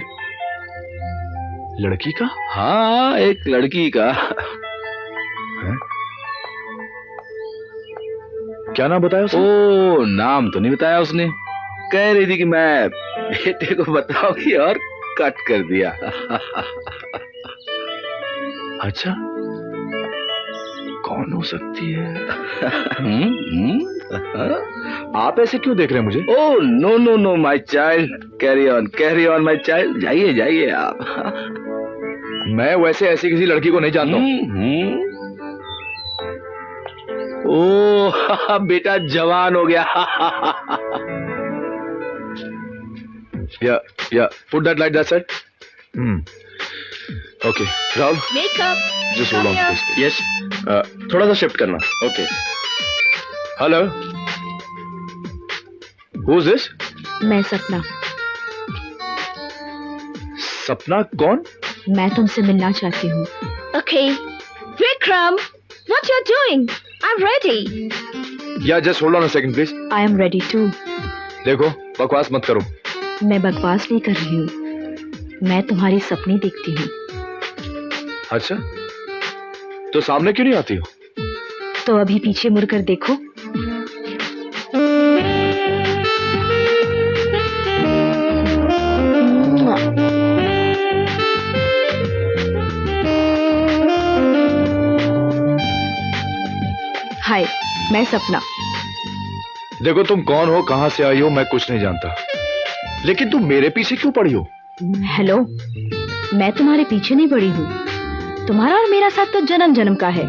लड़की का? हाँ, एक लड़की का। है? क्या नाम बताया उसने? ओ, नाम तो नहीं बताया उसने। कह रही थी कि मैं बेटे को बताऊंगी और कट कर दिया। अच्छा, कौन हो सकती है? आप ऐसे क्यों देख रहे हैं मुझे? Oh no no no my child, carry on my child. जाइए जाइए आप। मैं वैसे ऐसी किसी लड़की को नहीं जानता हूँ। ओ बेटा जवान हो गया। या put that like that side. Okay, Rahul, makeup. just hold on please. Yes, थोड़ा सा शिफ्ट करना। ओके। Hello, who's this? मैं सपना। सपना कौन? मैं तुमसे मिलना चाहती हूँ। Okay, Vikram, what you're doing? I'm ready. Yeah, just hold on a second please. I am ready too. देखो, बकवास मत करो। मैं बकवास नहीं कर रही हूँ, मैं तुम्हारी सपने देखती हूँ। अच्छा, तो सामने क्यों नहीं आती हो? तो अभी पीछे मुड़कर देखो। हाय, मैं सपना। देखो, तुम कौन हो, कहां से आई हो, मैं कुछ नहीं जानता, लेकिन तुम मेरे पीछे क्यों पड़ी हो? हेलो, मैं तुम्हारे पीछे नहीं पड़ी हूँ। तुम्हारा और मेरा साथ तो जन्म जन्म का है।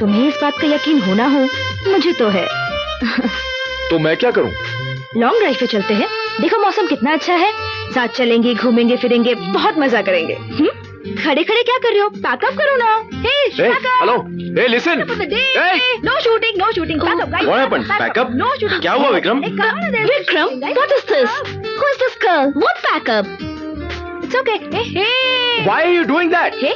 तुम्हें इस बात का यकीन होना हो, मुझे तो है। तो मैं क्या करूं? लॉन्ग ड्राइव पे चलते हैं। देखो मौसम कितना अच्छा है, साथ चलेंगे, घूमेंगे फिरेंगे, बहुत मजा करेंगे। खड़े खड़े क्या कर रहे हो? पैकअप करो ना। Hello, hey listen. No shooting, no shooting. What happened? Backup? No shooting. क्या हुआ Vikram? Vikram, what is this? Who is this girl? What backup? It's okay. Hey. Why are you doing that? Hey.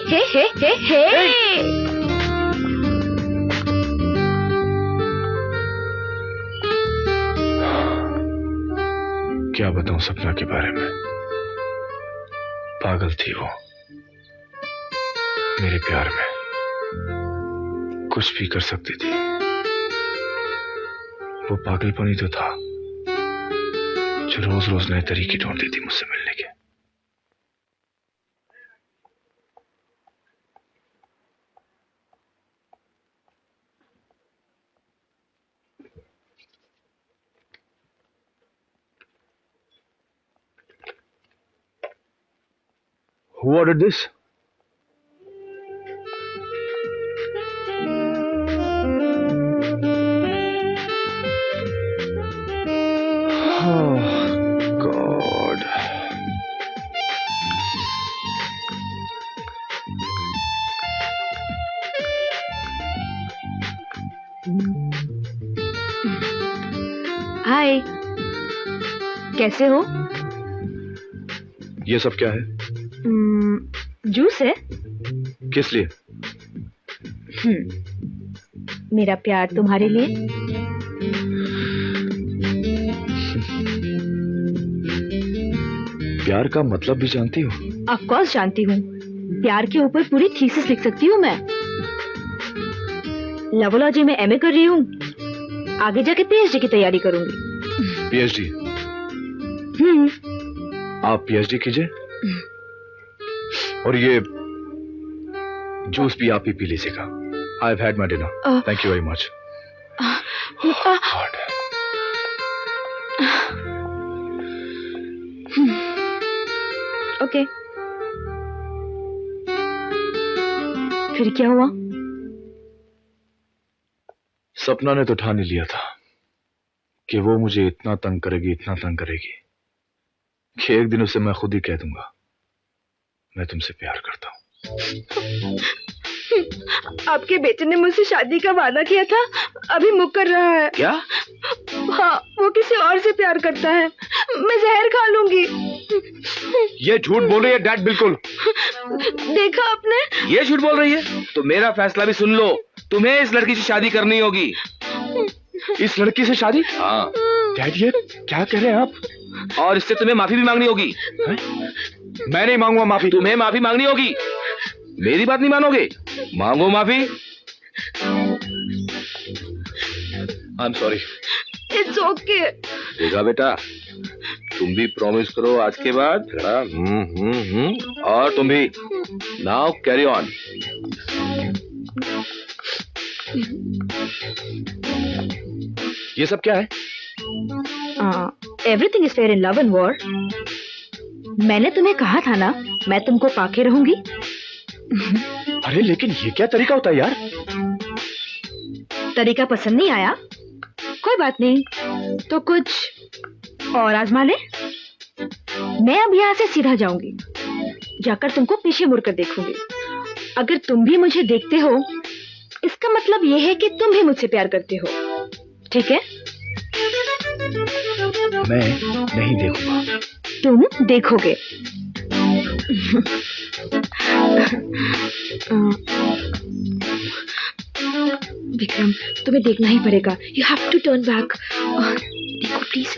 क्या बताऊं सपना के बारे में। पागल थी वो मेरे प्यार में, कुछ भी कर सकती थी। वो पागलपन ही तो था जो रोज रोज नए तरीके ढूंढती थी मुझसे मिलने के। Who ordered this? Oh, God. हाय, कैसे हो? ये सब क्या है? जूस है। किस लिए? मेरा प्यार तुम्हारे लिए। प्यार का मतलब भी जानती हो? ऑफ कोर्स जानती हूँ। प्यार के ऊपर पूरी थीसिस लिख सकती हूँ मैं। लवोलॉजी में एमए कर रही हूँ, आगे जाके पीएचडी की तैयारी करूंगी। पीएचडी? आप पीएचडी कीजिए और ये जूस भी आप ही पी लीजिएगा। I have had my dinner, thank you very much. Okay. फिर क्या हुआ? सपना ने तो ठान ही लिया था कि वो मुझे इतना तंग करेगी, इतना तंग करेगी कि एक दिन उसे मैं खुद ही कह दूंगा मैं तुमसे प्यार करता हूँ। आपके बेटे ने मुझसे शादी का वादा किया था, अभी मुकर रहा है। क्या? हाँ, वो किसी और से प्यार करता है। मैं जहर खा लूंगी। ये झूठ बोल रही है डैड, बिल्कुल। देखा आपने? ये झूठ बोल रही है तो मेरा फैसला भी सुन लो। तुम्हें इस लड़की से शादी करनी होगी। इस लड़की से शादी? हाँ। डैड ये क्या कह रहे हैं आप? और इससे तुम्हें माफी भी मांगनी होगी। मैं नहीं मांगूंगा माफी। तुम्हें माफी मांगनी होगी। मेरी बात नहीं मानोगे? मांगो माफी। I am sorry. It's okay. देखा बेटा, तुम भी प्रॉमिस करो आज के बाद। और तुम भी। Now carry on. ये सब क्या है? Everything is fair in love and war. मैंने तुम्हें कहा था ना, मैं तुमको पाके रहूंगी। अरे लेकिन ये क्या तरीका होता है यार? तरीका पसंद नहीं आया? कोई बात नहीं, तो कुछ और आजमा ले। मैं अब यहाँ से सीधा जाऊंगी, जाकर तुमको पीछे मुड़कर देखूंगी। अगर तुम भी मुझे देखते हो, इसका मतलब यह है कि तुम भी मुझसे प्यार करते हो, ठीक है? मैं नहीं देखूंगा। तुम देखोगे। विक्रम, तुम्हें देखना ही पड़ेगा। You have to turn back. देखो प्लीज।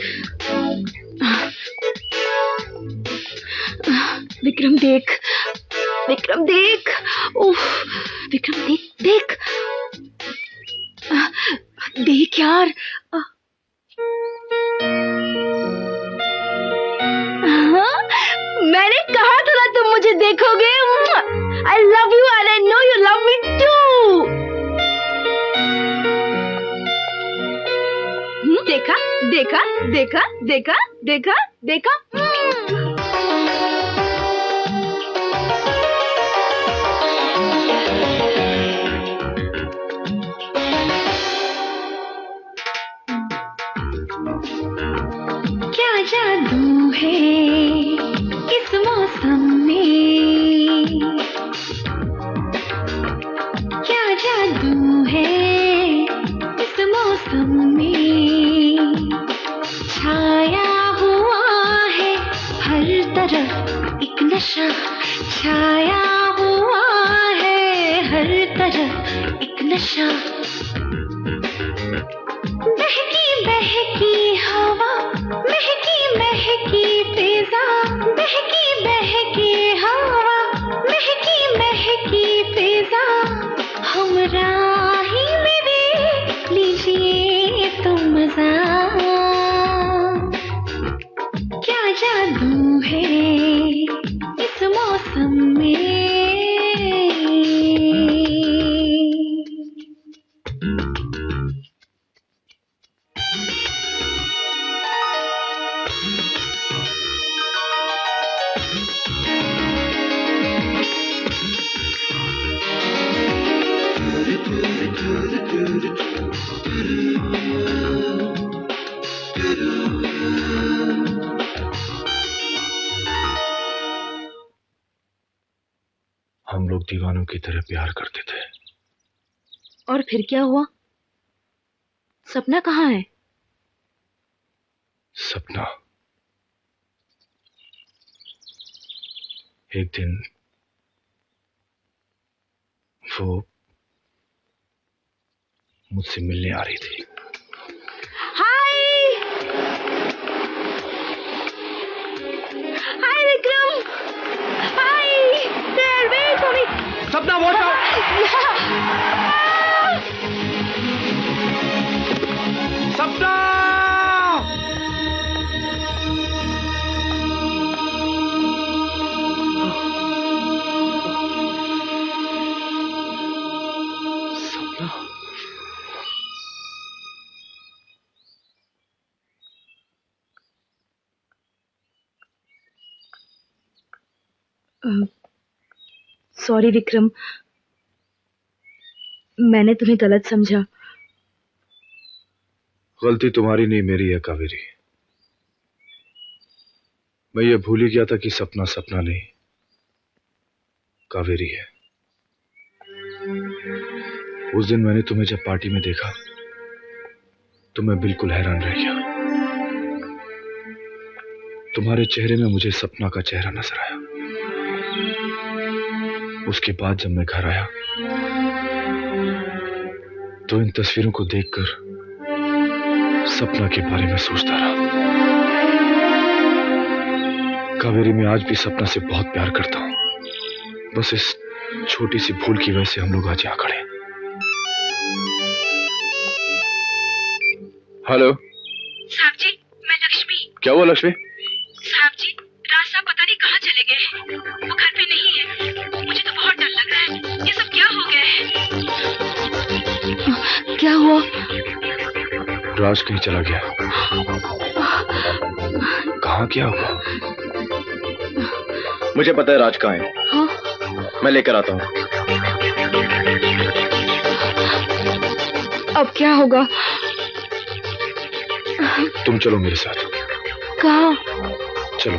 विक्रम देख, विक्रम देख। उफ, विक्रम देख, देख, देख यार। मैंने कहा था ना तुम मुझे देखोगे। I love you and I know you love me too. देखा, देखा, देखा, देखा, देखा, देखा। क्या जादू है इस मौसम में, क्या जादू है इस मौसम में, छाया हुआ है हर तरफ एक नशा, छाया हुआ है हर तरफ एक नशा, बहकी बहकी हवा, महकी महकी फिजा, बहकी बहकी हवा, महकी महकी फिजा, हमराही मेरे लीजिए तो मजा, क्या जादू है इस मौसम में। हम लोग दीवानों की तरह प्यार करते थे। और फिर क्या हुआ? सपना कहाँ है? सपना एक दिन वो मुझसे मिलने आ रही थी। हाय हाय विक्रम, हाय, देयर वेट फॉर मी। सपना वॉच आउट। सपना सॉरी विक्रम, मैंने तुम्हें गलत समझा। गलती तुम्हारी नहीं, मेरी है कावेरी। मैं ये भूल ही गया था कि सपना सपना नहीं, कावेरी है। उस दिन मैंने तुम्हें जब पार्टी में देखा तो मैं बिल्कुल हैरान रह गया। तुम्हारे चेहरे में मुझे सपना का चेहरा नजर आया। उसके बाद जब मैं घर आया तो इन तस्वीरों को देखकर सपना के बारे में सोचता रहा। कावेरी, मैं आज भी सपना से बहुत प्यार करता हूं। बस इस छोटी सी भूल की वजह से हम लोग आज यहां खड़े हैं। हेलो साहब जी, मैं लक्ष्मी। क्या हुआ लक्ष्मी? साहब जी, राज साहब पता नहीं कहाँ चले गए, वो घर पे नहीं है। मुझे तो बहुत डर लग रहा है, ये सब क्या हो गया है? क्या हुआ? राज कहीं चला गया। कहाँ क्या हुआ? मुझे पता है राज कहाँ है। हाँ? मैं लेकर आता हूँ। अब क्या होगा? तुम चलो मेरे साथ। कहाँ? चलो।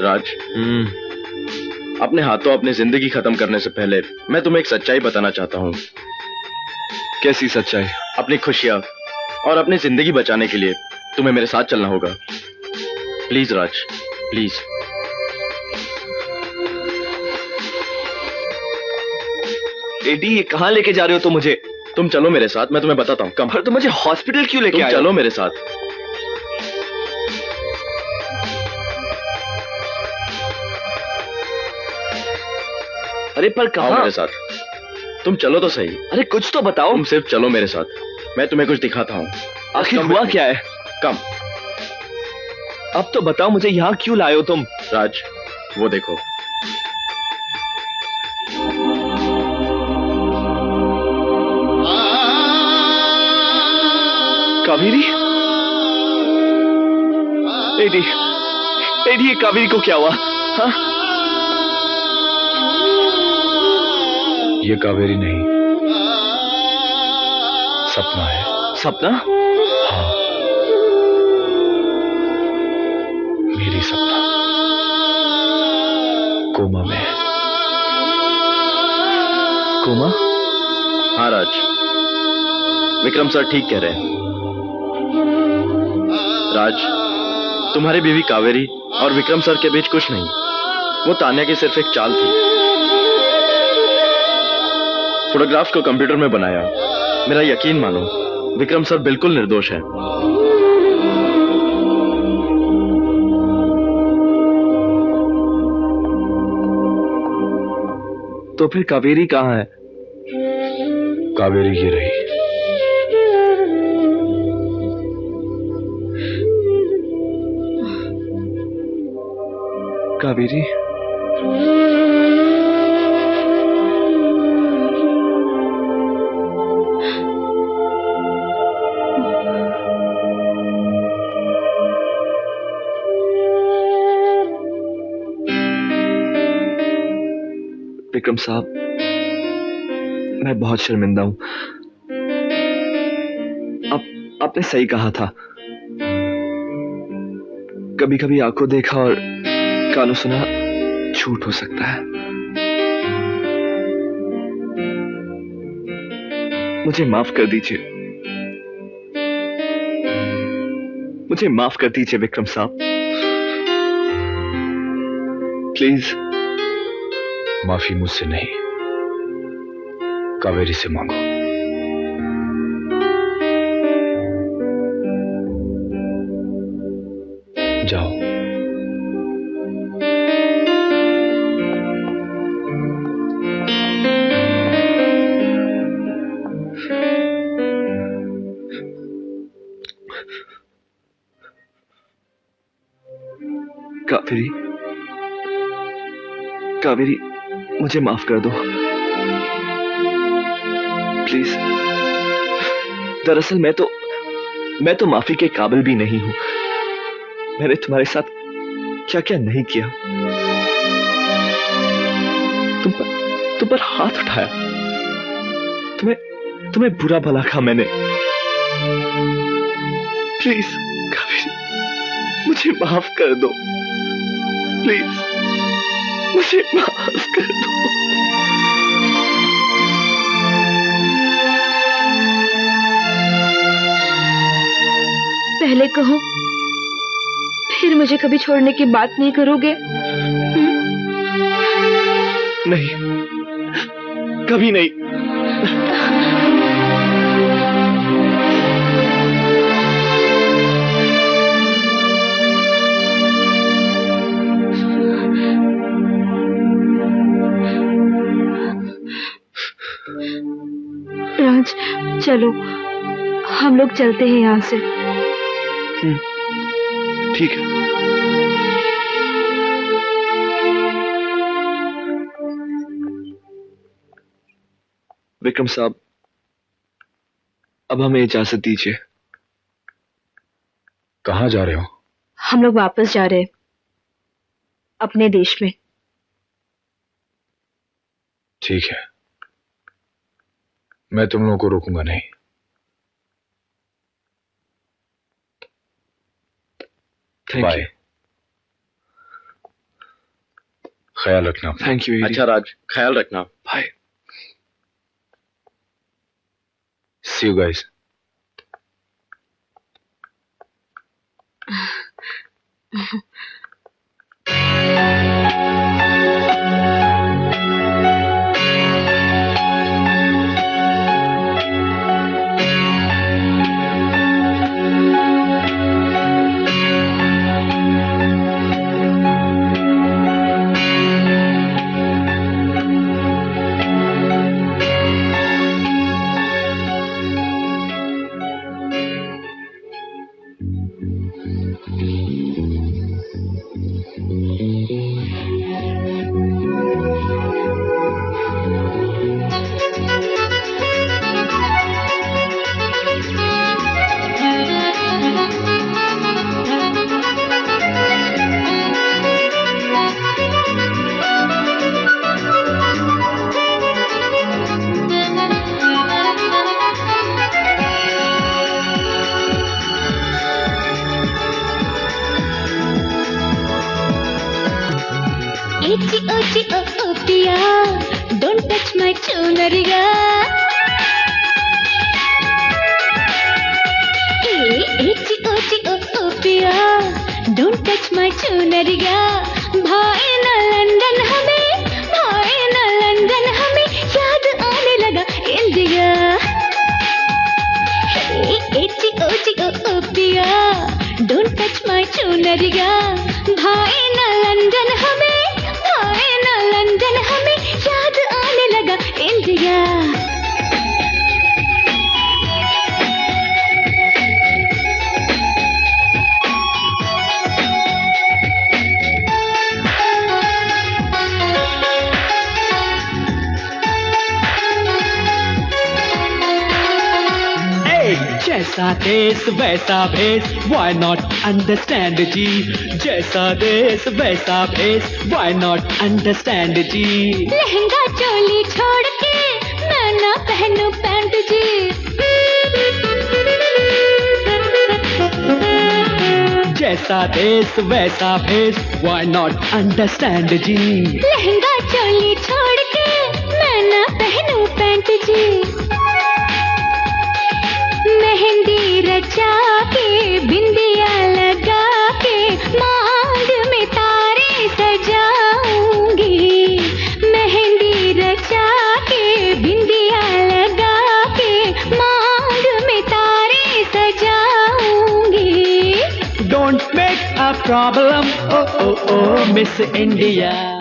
राज, अपने हाथों अपनी जिंदगी खत्म करने से पहले मैं तुम्हें एक सच्चाई बताना चाहता हूँ। कैसी सच्चाई? अपनी खुशियाँ और अपनी जिंदगी बचाने के लिए तुम्हें मेरे साथ चलना होगा। Please Raj, please. एडी, ये कहाँ लेके जा रहे हो तुम मुझे? तुम चलो मेरे साथ, मैं तुम्हें बताता हूँ। कम। पर तुम मुझे हॉस्पिटल क्यों लेके तुम आए हो? चलो मेरे साथ। अरे पर आओ कहाँ? मेरे साथ। तुम चलो तो सही। अरे कुछ तो बताओ। तुम सिर्फ चलो मेरे साथ, मैं तुम्हें कुछ दिखाता हूँ। आखिर हुआ क्या है? कम। अब तो बताओ मुझे, यहाँ क्यों लाए हो तुम? राज, वो देखो। कावेरी? एडी, एडी, ये कावेरी को क्या हुआ? हाँ? ये कावेरी नहीं, सपना है। सपना? हाँ, मेरी सपना कोमा में है। कोमा? हाँ राज, विक्रम सर ठीक कह रहे हैं। राज, तुम्हारी बीवी कावेरी और विक्रम सर के बीच कुछ नहीं, वो तान्या की सिर्फ एक चाल थी। फोटोग्राफ्स को कंप्यूटर में बनाया, मेरा यकीन मानो, विक्रम सर बिल्कुल निर्दोष है। तो फिर कावेरी कहाँ है? कावेरी ये रही। कावेरी? विक्रम साहब, मैं बहुत शर्मिंदा हूं। आपने सही कहा था। कभी कभी आंखों देखा और कानों सुना झूठ हो सकता है। मुझे माफ कर दीजिए, मुझे माफ कर दीजिए विक्रम साहब, प्लीज। माफी मुझसे नहीं, कावेरी से मांगो। जाओ। कावेरी, कावेरी, मुझे माफ कर दो प्लीज। दरअसल मैं तो माफी के काबिल भी नहीं हूं। मैंने तुम्हारे साथ क्या क्या नहीं किया। तुम पर हाथ उठाया, तुम्हें बुरा भला कहा मैंने। प्लीज कावेरी, मुझे माफ कर दो प्लीज, मुझे माफ कर दो। पहले कहो, फिर मुझे कभी छोड़ने की बात नहीं करोगे? नहीं, कभी नहीं। राज, चलो हम लोग चलते हैं यहाँ से। ठीक है। विक्रम साहब, अब हमें इजाजत दीजिए। कहां जा रहे हो? हम लोग वापस जा रहे हैं अपने देश में। ठीक है, मैं तुम लोगों को रोकूंगा नहीं। Thank you. ख्याल रखना। Thank you. अच्छा राज, ख्याल रखना। बाय। See you guys. चुनरिया ओ पिया डोंट टच माय चुनरिया भाई ना लंदन हमें भाई ना लंदन हमें याद आने लगा इंडिया ओ पिया डोंट टच माय चुनरिया भाई ना लंदन हमें भाई ना लंदन हमें याद आने लगा इंडिया जैसा देश वैसा भेष why not understand जी जैसा देश वैसा भेष why not understand जी लहंगा चोली छोड़ के मैं ना पहनूं पैंट जी जैसा देश वैसा भेष why not understand जी लहंगा चोली छोड़ के मैं ना पहनूं पैंट जी मेहंदी रचा के बिंदिया लगा के मांग में तारे सजाऊंगी मेहंदी रचा के बिंदिया लगा के मांग में तारे सजाऊंगी Don't make a problem oh miss India